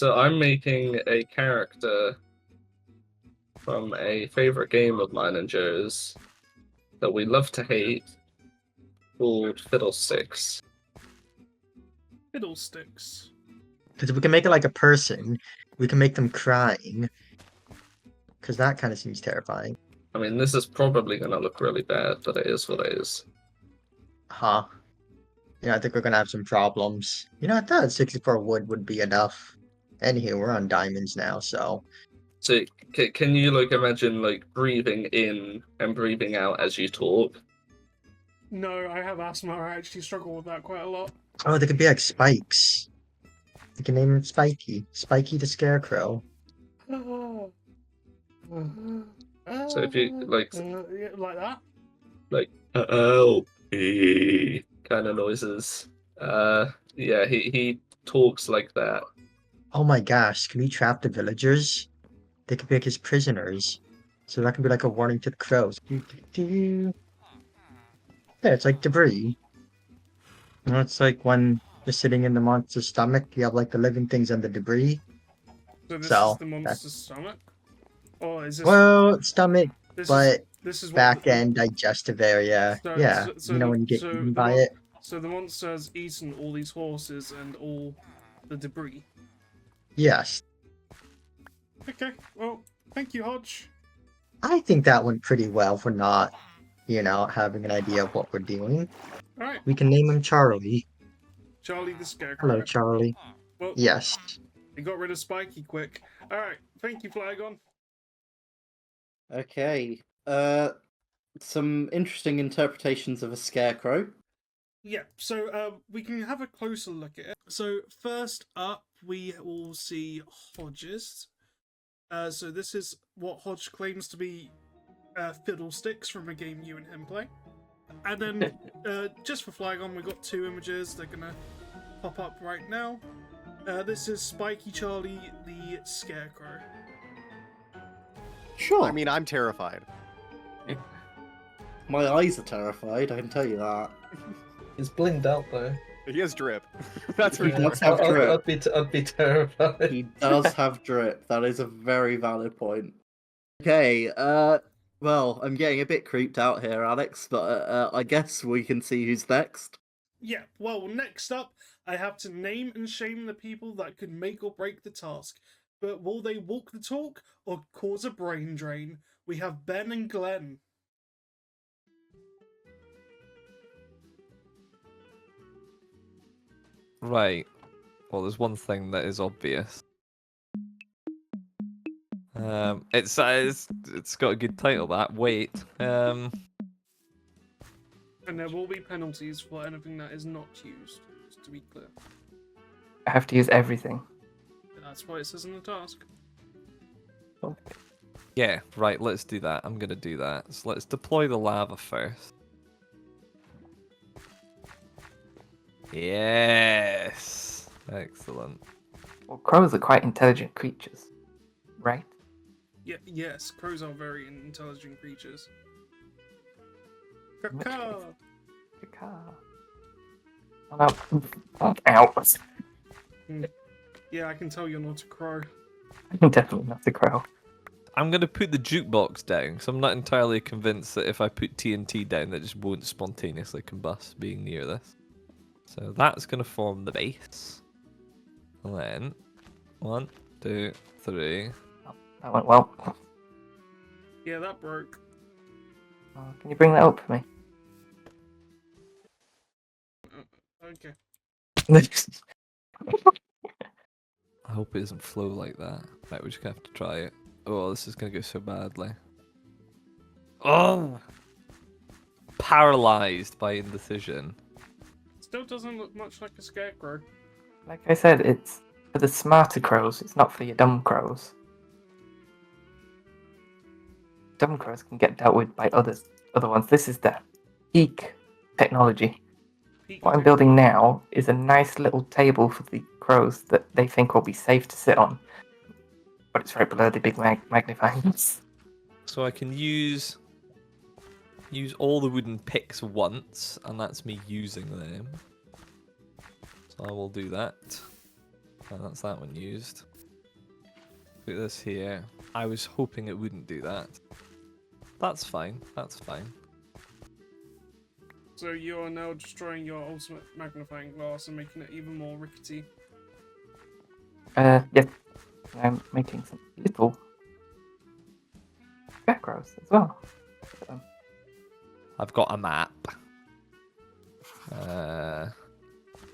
I'm making a character from a favorite game of mine and Joe's that we love to hate, called Fiddlesticks. Fiddlesticks. because if we can make it like a person, we can make them crying. Because that kind of seems terrifying. I mean, this is probably going to look really bad, but it is what it is. Huh. Yeah, I think we're gonna have some problems. I thought 64 wood would be enough. Anywho, we're on diamonds now, so So, can you, imagine, breathing in and breathing out as you talk? No, I have asthma. I actually struggle with that quite a lot. Oh, they could be like spikes. You can name him Spiky. Spiky the Scarecrow. So if you Yeah, like that. like oh kind of noises, yeah, he talks like that. Oh my gosh, can we trap the villagers? They could be like his prisoners. So that could be like a warning to the crows. Yeah, it's like debris. You know, it's like when you're sitting in the monster's stomach, you have like the living things and the debris. So this is So the that's monster's stomach, or is this? well, stomach, This but this is what back end digestive area. So, Yeah, so, you know when you get eaten by it. So the monster has eaten all these horses and all the debris. Yes, Okay, well, thank you, Hodge. I think that went pretty well for not, having an idea of what we're doing. Alright, We can name him Charlie. Charlie the Scarecrow. Hello, Charlie. Well, Yes. he got rid of Spiky quick. Alright, thank you, Flygon. Okay. Some interesting interpretations of a scarecrow. Yeah, so we can have a closer look at it. So first up, we will see Hodges. So this is what Hodge claims to be Fiddlesticks from a game you and him play. And then, just for Flygon, we've got two images. They're gonna pop up right now. This is Spiky Charlie the Scarecrow. Sure. I mean, I'm terrified. My eyes are terrified, I can tell you that. He's blinged out though. He has drip. That's for He sure. does have drip. I'd be terrified. He does have drip. That is a very valid point. Okay, well, I'm getting a bit creeped out here, Alex, but I guess we can see who's next. Yeah, well, next up, I have to name and shame the people that could make or break the task. But will they walk the talk or cause a brain drain? We have Ben and Glen. Right. Well, there's one thing that is obvious. It's got a good title, that. Wait. And there will be penalties for anything that is not used, just to be clear. I have to use everything. That's why it says in the task. Yeah, right, let's do that. I'm gonna do that. So let's deploy the lava first. Yes! Excellent. Well, crows are quite intelligent creatures, right? Yeah, yes, crows are very intelligent creatures. In which Caw-caw. case- Caw. Oh, no. Ow. Yeah, I can tell you're not a crow. I'm definitely not a crow. I'm gonna put the jukebox down, because I'm not entirely convinced that if I put TNT down, that just won't spontaneously combust being near this. So that's gonna form the base. And then, 1, 2, 3. That went well. Yeah, that broke. Can you bring that up for me? Okay. I hope it doesn't flow like that. Right, we're just gonna have to try it. Oh, this is gonna go so badly. Oh! Paralyzed by indecision. Still doesn't look much like a scarecrow. Like I said, it's for the smarter crows, it's not for your dumb crows. Dumb crows can get dealt with by other ones. This is the peak technology. What I'm building now is a nice little table for the crows that they think will be safe to sit on. But it's right below the big magnifying glass. So I can use all the wooden picks once, and that's me using them. So I will do that. And that's that one used. Put this here. I was hoping it wouldn't do that. That's fine. That's fine. So you are now destroying your ultimate magnifying glass and making it even more rickety. Yes. I'm making some little scarecrows as well. I've got a map.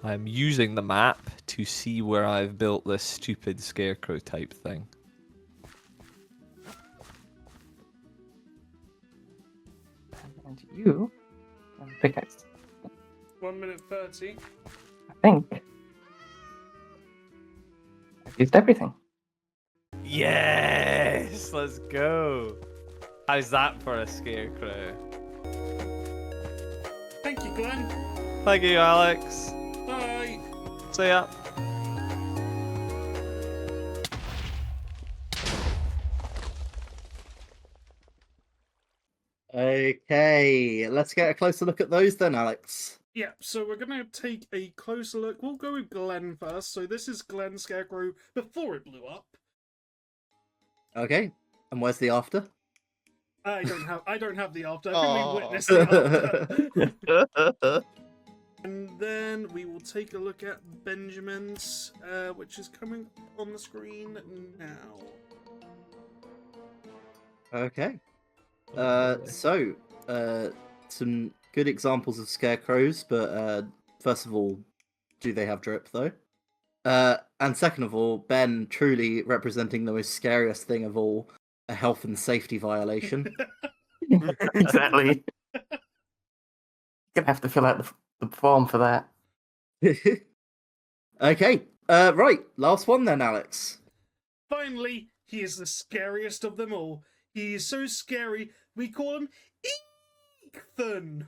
I'm using the map to see where I've built this stupid scarecrow type thing. And you can pickaxe. 1 minute 30. I think I've used everything. Yes, let's go. How's that for a scarecrow? Thank you, Glenn. Thank you, Alex. Bye. See ya. Okay, let's get a closer look at those then, Alex. Yeah, so we're going to take a closer look. We'll go with Glen first. So this is Glen's scarecrow before it blew up. Okay, and where's the after? I don't have the after. I Aw. think we witnessed the after. And then we will take a look at Benjamin's, which is coming on the screen now. Okay. So, some good examples of scarecrows, but first of all, do they have drip though? And second of all, Ben truly representing the most scariest thing of all, a health and safety violation. Exactly. Gonna have to fill out the form for that. Okay, right, last one then, Alex. Finally, he is the scariest of them all. He is so scary, we call him Ethan.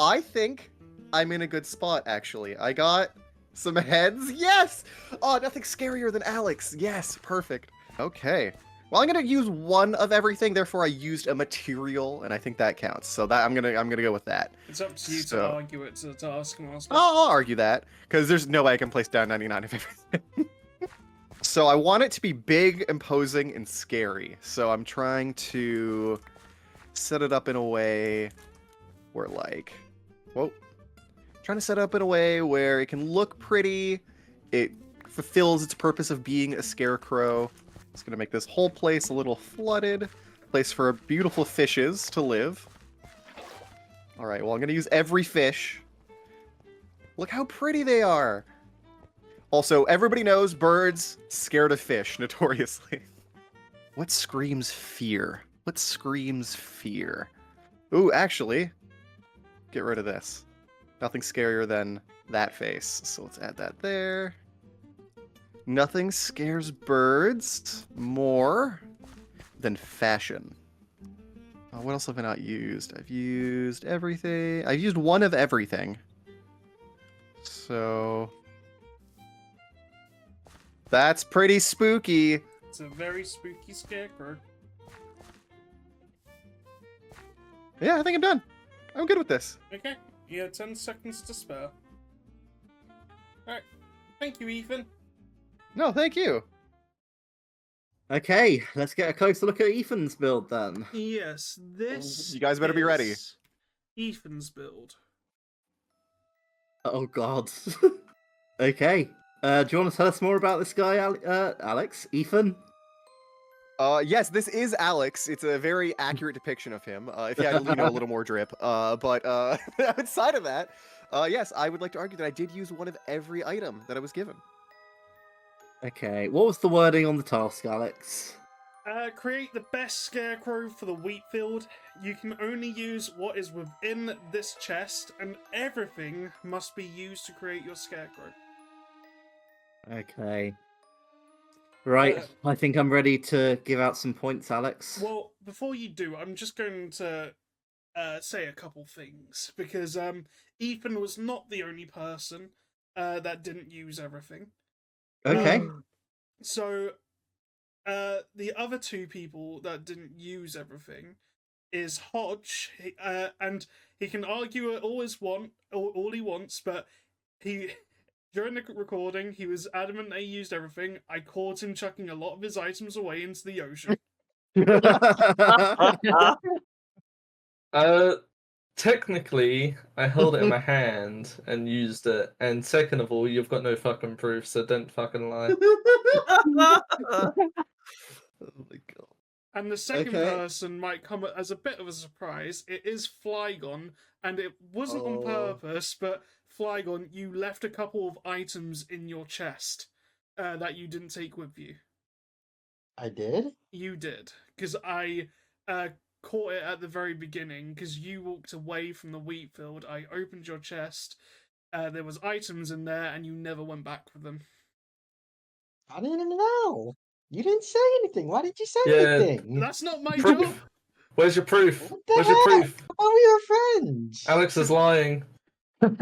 I think I'm in a good spot, actually. I got some heads. Yes! Oh, nothing scarier than Alex. Yes, perfect. Okay. Well, I'm gonna use one of everything, therefore I used a material, and I think that counts. So that I'm gonna go with that. It's up to you So- to argue it to the Taskmaster. I'll argue that, because there's no way I can place down 99 of everything. So I want it to be big, imposing, and scary. So I'm trying to set it up in a way where, like, whoa. Trying to set it up in a way where it can look pretty, it fulfills its purpose of being a scarecrow. It's gonna make this whole place a little flooded, place for beautiful fishes to live. All right, well, I'm gonna use every fish. Look how pretty they are. Also, everybody knows birds scared of fish, notoriously. What screams fear? What screams fear? Ooh, actually, get rid of this. Nothing scarier than that face. So let's add that there. Nothing scares birds more than fashion. Oh, what else have I not used? I've used everything. I've used one of everything. So that's pretty spooky. It's a very spooky scarecrow. Yeah, I think I'm done. I'm good with this. Okay, you have 10 seconds to spare. Alright, thank you, Ethan. No, thank you. Okay, let's get a closer look at Ethan's build then. Yes, this You guys better be ready. is Ethan's build. Oh god. Okay, do you want to tell us more about this guy, Alex? Ethan? Yes, this is Alex. It's a very accurate depiction of him. If you had a little more drip. But outside of that, yes, I would like to argue that I did use one of every item that I was given. Okay, what was the wording on the task, Alex? Create the best scarecrow for the wheat field. You can only use what is within this chest, and everything must be used to create your scarecrow. Okay. Right, I think I'm ready to give out some points, Alex. Well, before you do, I'm just going to say a couple things, because Ethan was not the only person that didn't use everything. Okay. So, the other two people that didn't use everything is Hodge, and he can argue it all he wants, but during the recording, he was adamant that he used everything. I caught him chucking a lot of his items away into the ocean. Technically, I held it in my hand and used it. And second of all, you've got no fucking proof, so don't fucking lie. Oh my god. And the second Okay. person might come as a bit of a surprise. It is Flygon, and it wasn't on Oh. purpose, but Flygon, you left a couple of items in your chest that you didn't take with you. I did? You did. because I caught it at the very beginning, because you walked away from the wheat field. I opened your chest. There was items in there, and you never went back for them. I didn't know. You didn't say anything. Why did you say Yeah. anything? That's not my Proof. job. Where's your proof? What the Where's your heck? proof? Oh, we were friends. Alex is lying. You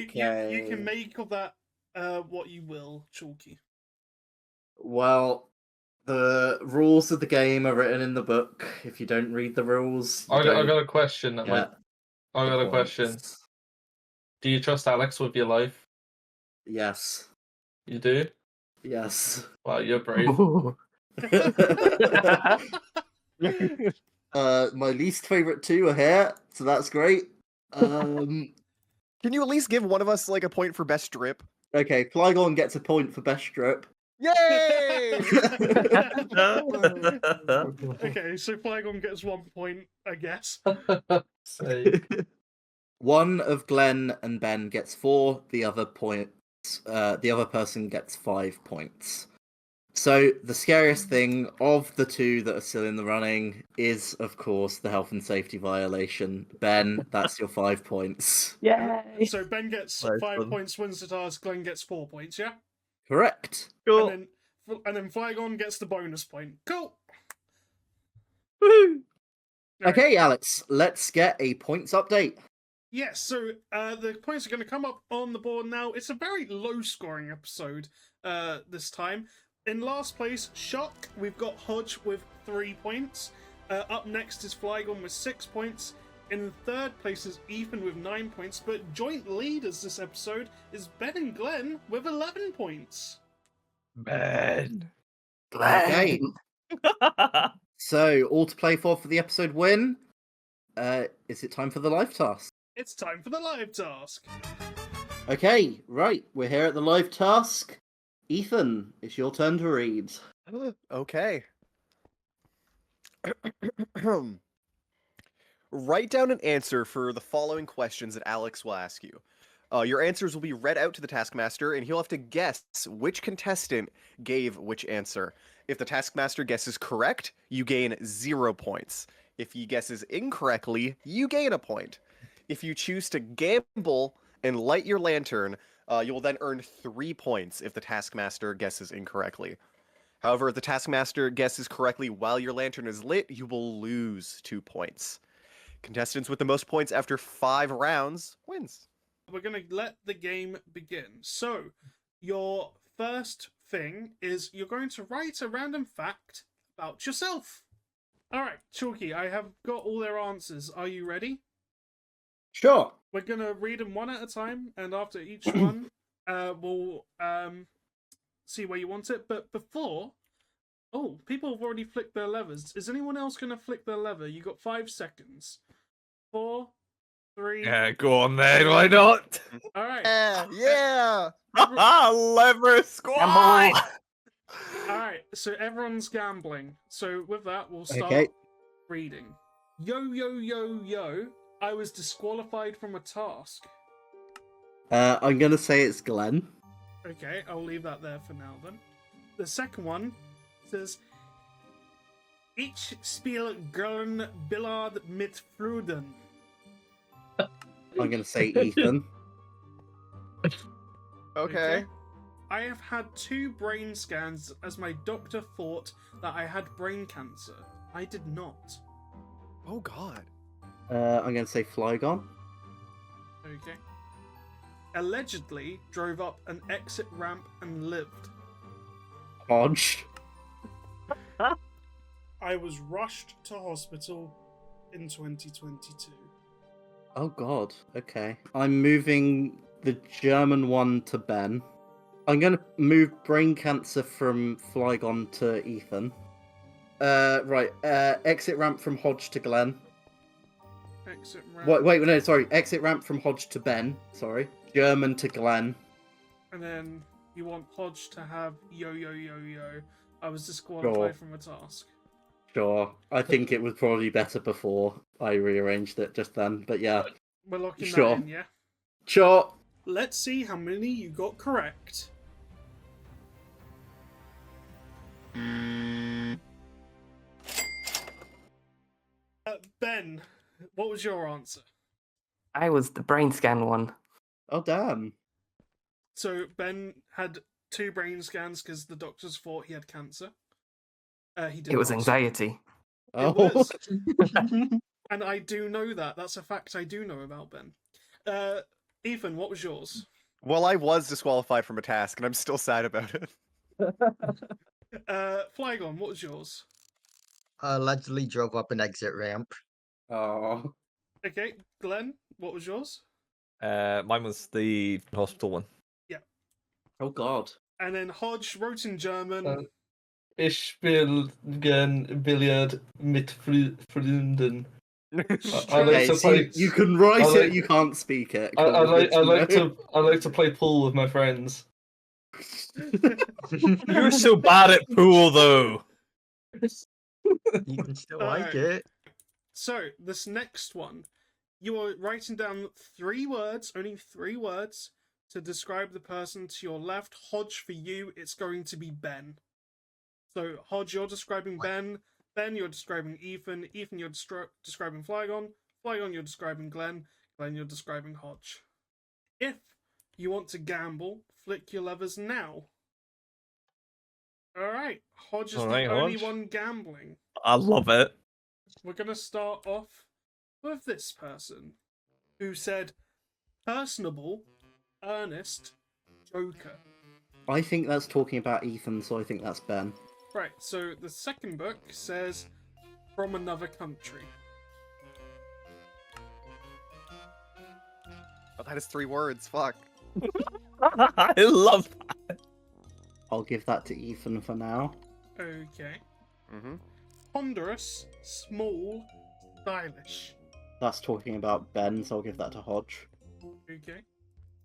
Okay. can make of that what you will, Chalky. Well, the rules of the game are written in the book. If you don't read the rules, you I don't got a question. That get I got the a question. points. Do you trust Alex with your life? Yes. You do? Yes. Wow, you're brave. My least favorite two are here, so that's great. Can you at least give one of us like a point for best strip? Okay, Flygon gets a point for best strip. Yay! Okay, so Flygon gets 1 point, I guess. One of Glen and Ben gets 4. The other person gets 5 points. So the scariest thing of the two that are still in the running is, of course, the health and safety violation. Ben, that's your 5 points. Yay! So Ben gets Nice 5 one. points, wins the task. Glenn gets 4 points. Yeah. Correct. Cool. And then Flygon gets the bonus point. Cool. Woohoo! Okay, Alex, let's get a points update. Yes, so the points are going to come up on the board now. It's a very low-scoring episode this time. In last place, Shock, we've got Hodge with 3 points. Up next is Flygon with 6 points. In third place is Ethan with 9 points. But joint leaders this episode is Ben and Glenn with 11 points. Man. Okay, so all to play for the episode win. Is it time for the live task? It's time for the live task. Okay, right, we're here at the live task. Ethan, it's your turn to read. Okay. Write down an answer for the following questions that Alex will ask you. Your answers will be read out to the Taskmaster, and he'll have to guess which contestant gave which answer. If the Taskmaster guesses correct, you gain 0 points. If he guesses incorrectly, you gain a point. If you choose to gamble and light your lantern, you will then earn 3 points if the Taskmaster guesses incorrectly. However, if the Taskmaster guesses correctly while your lantern is lit, you will lose 2 points. Contestants with the most points after 5 rounds wins. We're going to let the game begin. So, your first thing is you're going to write a random fact about yourself. Alright, Chalky, I have got all their answers. Are you ready? Sure. We're going to read them one at a time, and after each one, we'll see where you want it. But before... Oh, people have already flicked their levers. Is anyone else going to flick their lever? You got 5 seconds. 4, 3... Yeah, go on then, why not? Alright. Yeah! Lever squad! Alright, so everyone's gambling. So with that, we'll start Okay. reading. Yo, yo, yo, yo. I was disqualified from a task. I'm gonna say it's Glenn. Okay, I'll leave that there for now then. The second one says... Ich spiel gern Billard mit Fruden. I'm gonna say Ethan. Okay. I have had 2 brain scans as my doctor thought that I had brain cancer. I did not. Oh god. I'm gonna say Flygon. Okay. Allegedly drove up an exit ramp and lived. Hodge. I was rushed to hospital in 2022. Oh god. Okay. I'm moving the German one to Ben. I'm gonna move brain cancer from Flygon to Ethan. Right. Exit ramp from Hodge to Glenn. Exit ramp. Wait, no, sorry. Exit ramp from Hodge to Ben. Sorry. German to Glenn. And then you want Hodge to have yo yo yo yo. I was disqualified Sure. from a task. Sure. I think it was probably better before I rearranged it just then, but yeah. We're locking Sure. that in, yeah? Sure. Let's see how many you got correct. Ben, what was your answer? I was the brain scan one. Oh damn. So Ben had 2 brain scans because the doctors thought he had cancer. He did It was not. anxiety. Oh. was. And I do know that. That's a fact I do know about Ben. Ethan, what was yours? Well, I was disqualified from a task, and I'm still sad about it. Flygon, what was yours? Allegedly drove up an exit ramp. Oh. Okay, Glenn, what was yours? Mine was the hospital one. Oh god. And then Hodge wrote in German. Ich spiele gern Billard mit Freunden. I like Okay, to so play. you can write I it, like- you can't speak it. I Cool, like good I like to play pool with my friends. You're so bad at pool, though. You can still like it. So, this next one, you are writing down 3 words, only 3 words, to describe the person to your left. Hodge, for you, it's going to be Ben. So, Hodge, you're describing Ben. Ben, you're describing Ethan. Ethan, you're describing Flygon. Flygon, you're describing Glen. Glen, you're describing Hodge. If you want to gamble, flick your levers now. Alright, Hodge is Alright, the only Hodge. one gambling. I love it. We're going to start off with this person who said personable, earnest, joker. I think that's talking about Ethan, so I think that's Ben. Right, so the second book says from another country. Oh, that is 3 words. Fuck. I love that. I'll give that to Ethan for now. Okay. Mm-hmm. Ponderous, small, stylish. That's talking about Ben, so I'll give that to Hodge. Okay.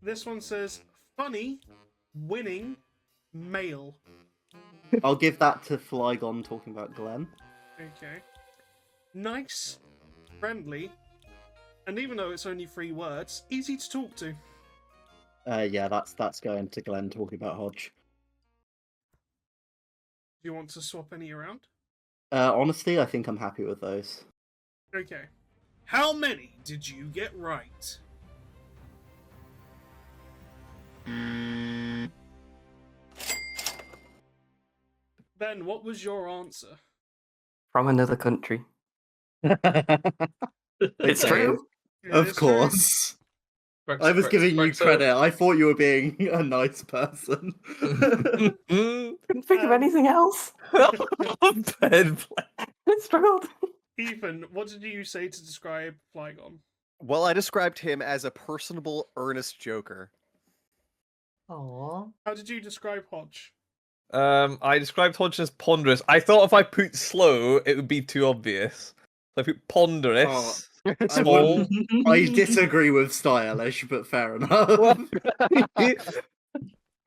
This one says funny, winning, male. I'll give that to Flygon, talking about Glen. Okay. Nice, friendly, and even though it's only 3 words, easy to talk to. Yeah, that's going to Glen, talking about Hodge. Do you want to swap any around? Honestly, I think I'm happy with those. Okay. How many did you get right? Ben, what was your answer? From another country. It's Okay, true. It Of is true. course. I was giving you credit. I thought you were being a nice person. Couldn't think of anything else. Ben, I struggled. Ethan, what did you say to describe Flygon? Well, I described him as a personable, earnest joker. Aww. How did you describe Hodge? I described Hodge as ponderous. I thought if I put slow, it would be too obvious. So I put ponderous. Small. I disagree with stylish, but fair enough.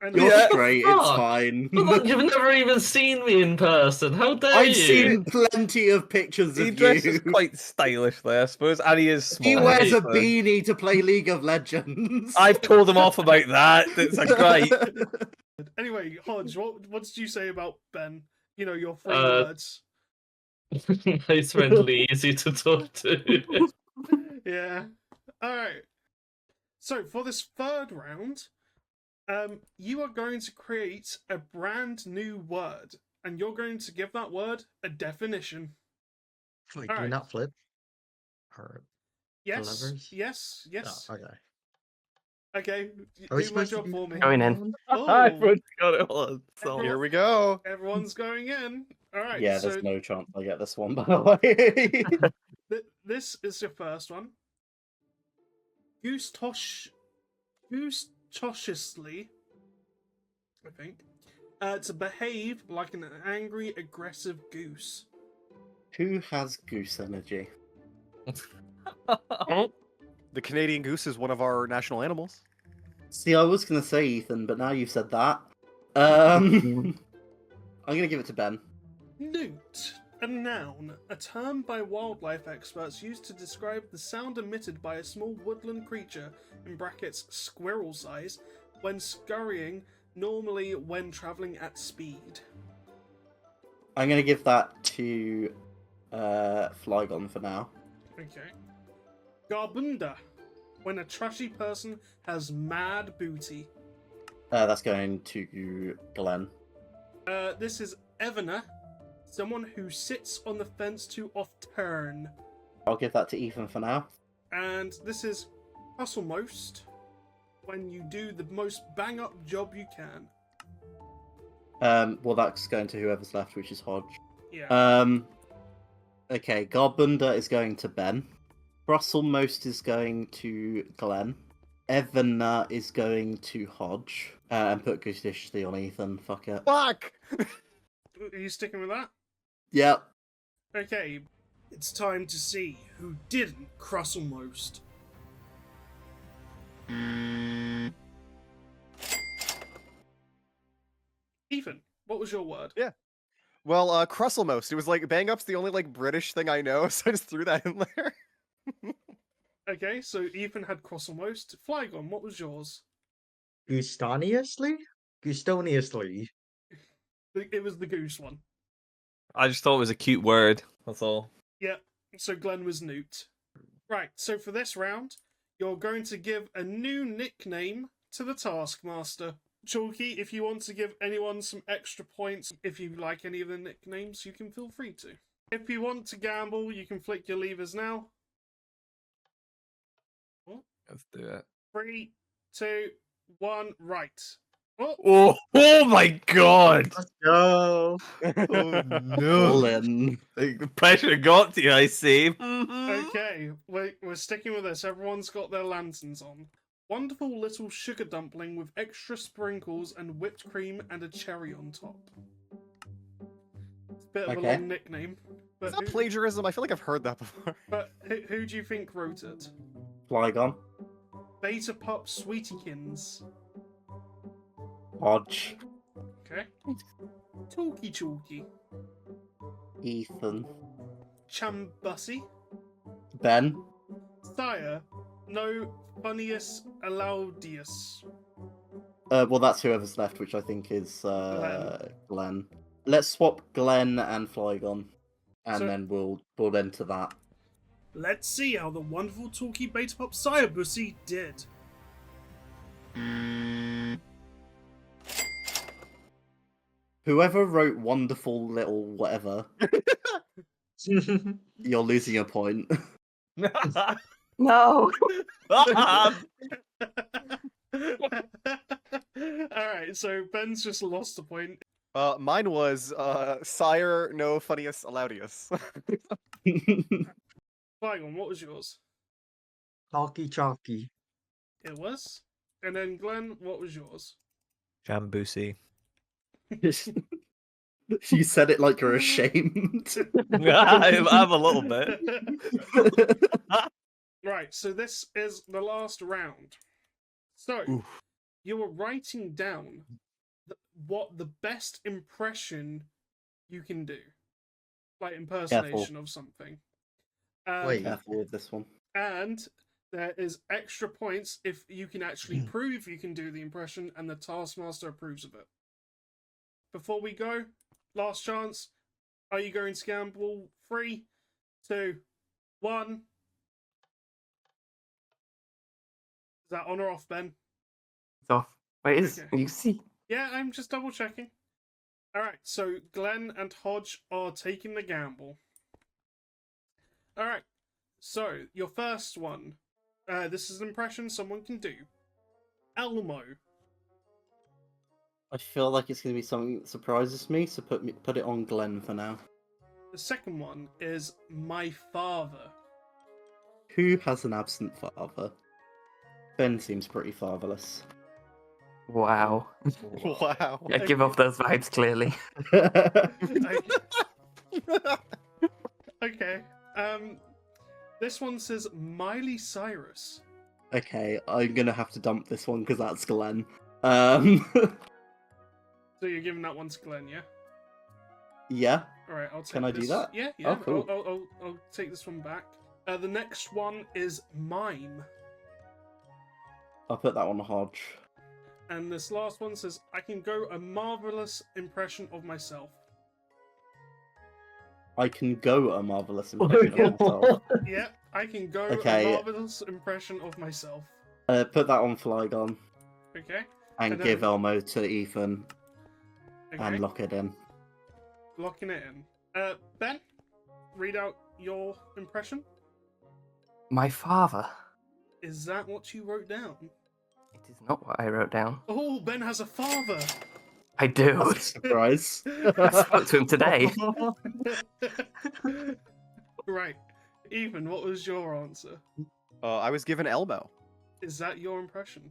And You're Yeah. straight, it's Fuck. fine. But look, you've never even seen me in person. How dare you? I've seen plenty of pictures He of dresses you. quite stylish there, I suppose, and he is small. He wears a so- beanie to play League of Legends. I've told him off about that. It's a great. Anyway, Hodge, what did you say about Ben? You know, your 3 Uh, words. Nice, friendly, easy to talk to. Yeah. Alright. So, for this 3rd round, you are going to create a brand new word, and you're going to give that word a definition. Wait, do Alright. we not flip? Or... Yes, levers? yes, yes. Oh, okay. Okay, Are we do my supposed to job do for me. Going in. I Oh, forgot it was. So... Here we go. everyone's going in. Alright, Yeah, so there's no chance I get this one, by the way. this is your first one. Goose-toshiously, I think, to behave like an angry, aggressive goose. Who has goose energy? The Canadian goose is one of our national animals. See, I was going to say Ethan, but now you've said that. I'm going to give it to Ben. Newt, a noun, a term by wildlife experts used to describe the sound emitted by a small woodland creature, in brackets squirrel size, when scurrying, normally when travelling at speed. I'm going to give that to Flygon for now. Okay. Garbunda. When a trashy person has mad booty. That's going to Glen. This is Evaner. Someone who sits on the fence too off turn. I'll give that to Ethan for now. And this is Hustlemost. When you do the most bang up job you can. Well, that's going to whoever's left, which is Hodge. Yeah. Okay, Garbunda is going to Ben. Brustlemost is going to Glen. Evaner is going to Hodge. And put judiciously on Ethan. Fuck it. Fuck! Are you sticking with that? Yep. Okay, it's time to see who didn't Crustlemost. Ethan, what was your word? Yeah. Well, Crustlemost. It was like, bang up's the only, like, British thing I know, so I just threw that in there. Okay, so Ethan had Crustlemost. Flygon, what was yours? Gustoniously? Gustoniously. It was the goose one. I just thought it was a cute word. That's all. Yep, so Glen was Newt. Right, so for this round, you're going to give a new nickname to the Taskmaster. Chalky, if you want to give anyone some extra points, if you like any of the nicknames, you can feel free to. If you want to gamble, you can flick your levers now. Let's do it. 3, 2, 1, right. Oh, Oh my god! Let's go. Oh no! Glen. The pressure got to you, I see. Mhm. okay, we're sticking with this. Everyone's got their lanterns on. Wonderful little sugar dumpling with extra sprinkles and whipped cream and a cherry on top. It's a bit of a Okay. long nickname. Is that plagiarism? I feel like I've heard that before. But who do you think wrote it? Flygon. Beta Pup Sweetiekins. Hodge. Okay. Talky Chalky. Ethan. Chambussy. Ben. Sire. No Funniest Allaudius. Well, that's whoever's left, which I think is Glen. Let's swap Glen and Flygon, and So- then we'll enter that. Let's see how the wonderful Talky Beta Pup Sire Bussy did. Whoever wrote wonderful little whatever, you're losing a point. No. Alright, so Ben's just lost a point. Mine was Sire No Funniest Allaudius. Flygon, what was yours? Chalky chalky. It was. And then Glen, what was yours? Jambusi. You said it like you're ashamed. I'm a little bit. Right, so this is the last round. So, Oof. you were writing down what the best impression you can do. Like impersonation of something. Wait. Careful with this one. And there is extra points if you can actually prove you can do the impression and the Taskmaster approves of it. Before we go, last chance. Are you going to gamble? 3, 2, 1. Is that on or off, Ben? It's off. Wait, is Okay. you see? Yeah, I'm just double checking. Alright, so Glen and Hodge are taking the gamble. Alright, so your first one. This is an impression someone can do. Elmo. I feel like it's going to be something that surprises me, so put it on Glen for now. The second one is my father. Who has an absent father? Ben seems pretty fatherless. Wow. Wow. Yeah, give off those vibes clearly. Okay. This one says Miley Cyrus. Okay, I'm gonna have to dump this one because that's Glen. So you're giving that one to Glen, yeah? Yeah. Alright, I'll take Can I do this. that? Yeah, yeah. Oh, cool. I'll take this one back. The next one is Mime. I'll put that on Hodge. And this last one says, I can go a marvelous impression of myself. I can go a marvelous impression of myself. Yeah, I can go Okay. a marvelous impression of myself. Put that on Flygon Okay. and give Elmo to Ethan and lock it in. Locking it in. Ben, read out your impression. My father. Is that what you wrote down? It is not what I wrote down. Oh, Ben has a father. I do. That's a surprise. I spoke to him today. Right. Ethan, what was your answer? I was given Elmo. Is that your impression?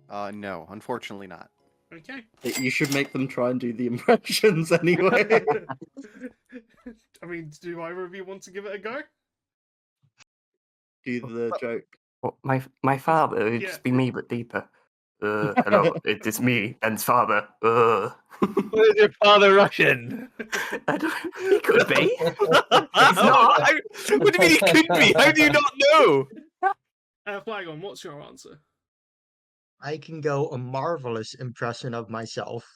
No, unfortunately not. Okay. You should make them try and do the impressions anyway. I mean, do either of you want to give it a go? Do the joke. Well, my father would Yeah. just be me, but deeper. Hello, it is me, Ben's father. What is your father Russian? I don't, he could be. He's not. What do you mean he could be? How do you not know? Flygon, what's your answer? I can go a marvelous impression of myself.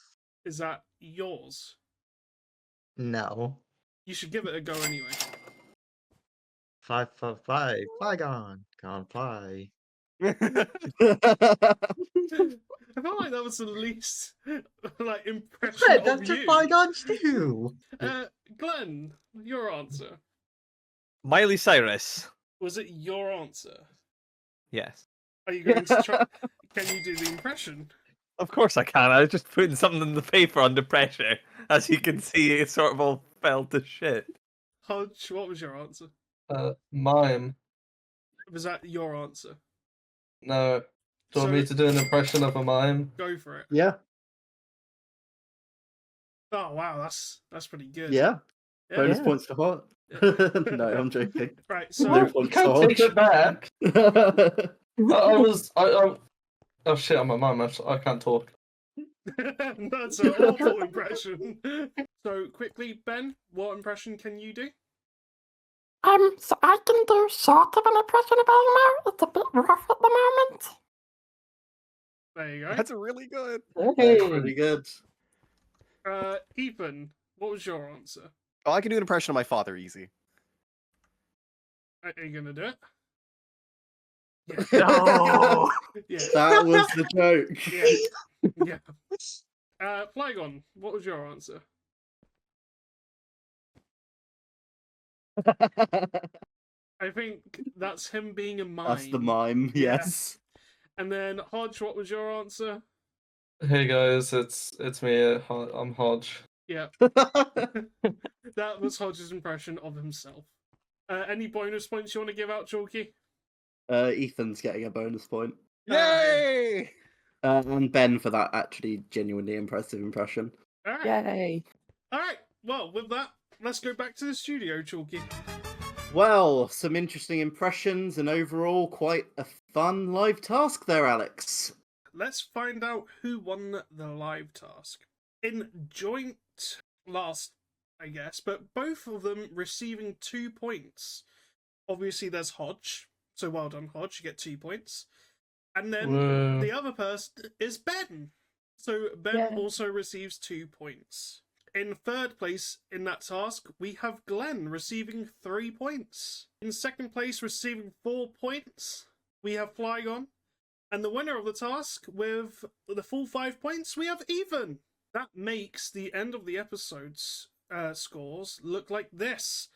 Is that yours? No. You should give it a go anyway. 5, 5, 5. Fly gone. Gone fly. I felt like that was the least like impression Yeah, of that's you. what Flygon's do. Glenn, your answer. Miley Cyrus. Was it your answer? Yes. Are you going to try? Can you do the impression? Of course I can. I was just putting something in the paper under pressure. As you can see, it sort of all fell to shit. Hodge, what was your answer? Mime. Was that your answer? No. Do you want me to do an impression of a mime? Go for it. Yeah. Oh wow, that's pretty good. Yeah. Yeah. Bonus Yeah. points to Hot. Yeah. No, I'm joking. Right, so No You points to can't take it back. Hot. Oh shit, I'm a mime. I can't talk. that's an awful impression. So quickly, Ben, what impression can you do? So I can do sort of an impression of Elmo. It's a bit rough at the moment. There you go. That's really good. That's pretty good. Ethan, what was your answer? Oh, I can do an impression of my father easy. Are you gonna do it? No. Yeah. That was the joke. Yeah. Flygon, what was your answer? I think that's him being a mime. That's the mime, Yeah. yes. And then Hodge, what was your answer? Hey guys, it's me. I'm Hodge. Yeah. That was Hodge's impression of himself. Any bonus points you want to give out, Chalky? Ethan's getting a bonus point. Yay! And Ben for that actually genuinely impressive impression. All right. Yay. All right. Well, with that, let's go back to the studio, Chalky. Well, some interesting impressions and overall quite a fun live task there, Alex. Let's find out who won the live task. In joint last, I guess, but both of them receiving 2 points. Obviously, there's Hodge, so well done, Hodge. You get 2 points. And then Whoa. the other person is Ben. So Ben Yeah. also receives 2 points. In third place in that task, we have Glen receiving 3 points. In second place, receiving 4 points, we have Flygon. And the winner of the task with the full 5 points, we have Ethan. That makes the end of the episode's scores look like this.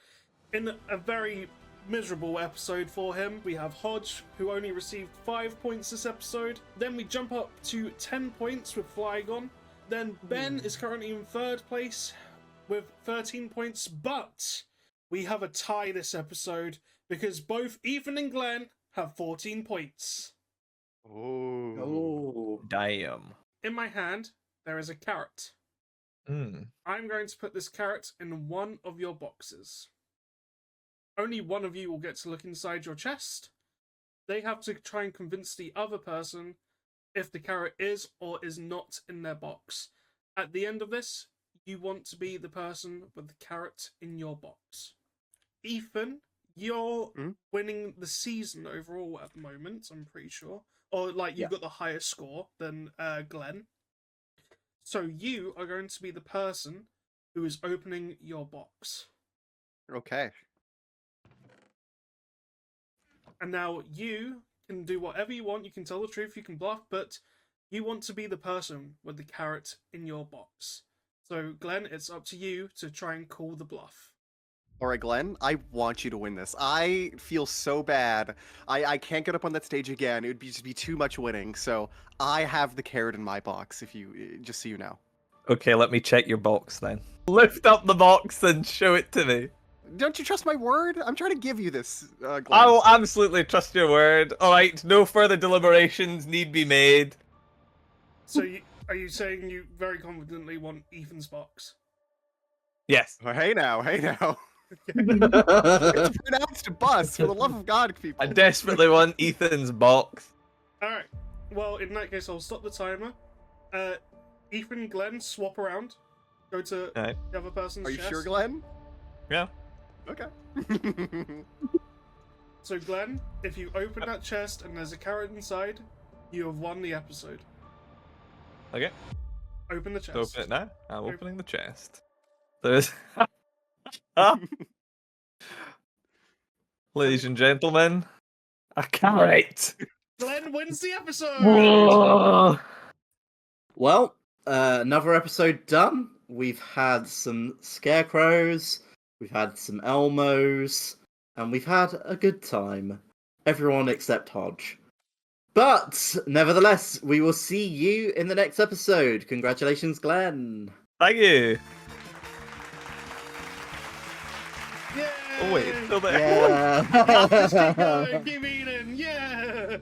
In a very miserable episode for him, we have Hodge, who only received 5 points this episode. Then we jump up to 10 points with Flygon. Then Ben is currently in third place with 13 points, but we have a tie this episode because both Ethan and Glen have 14 points. Oh. Damn. In my hand, there is a carrot. I'm going to put this carrot in one of your boxes. Only one of you will get to look inside your chest. They have to try and convince the other person if the carrot is or is not in their box. At the end of this, you want to be the person with the carrot in your box. Ethan, you're winning the season overall at the moment, I'm pretty sure. Or, like, you've got the highest score than Glen. So you are going to be the person who is opening your box. Okay. And now you can do whatever you want. You can tell the truth, you can bluff, but you want to be the person with the carrot in your box. So, Glenn, it's up to you to try and call the bluff. All right, Glenn, I want you to win this. I feel so bad. I can't get up on that stage again. It would just be too much winning. So I have the carrot in my box. If you just so you know. Okay, let me check your box then. Lift up the box and show it to me. Don't you trust my word? I'm trying to give you this, Glenn. I will absolutely trust your word. All right, no further deliberations need be made. So, are you saying you very confidently want Ethan's box? Yes. Oh, hey now. It's pronounced bus. For the love of God, people. I desperately want Ethan's box. Alright. Well, in that case, I'll stop the timer. Ethan, Glenn, swap around. Go to Alright. the other person's Are you chest. sure, Glenn? Yeah. Okay. So, Glenn, if you open that chest and there's a carrot inside, you have won the episode. Okay. Open the chest. Open it now. I'm Open- opening the chest. There's... Ladies and gentlemen, a carrot. Glenn wins the episode! Whoa. Well, another episode done. We've had some scarecrows, we've had some Elmos, and we've had a good time. Everyone except Hodge. But, nevertheless, we will see you in the next episode. Congratulations, Glenn. Thank you. Yay! Oh wait, still there. Yeah. Just keep going, keep eating, yeah!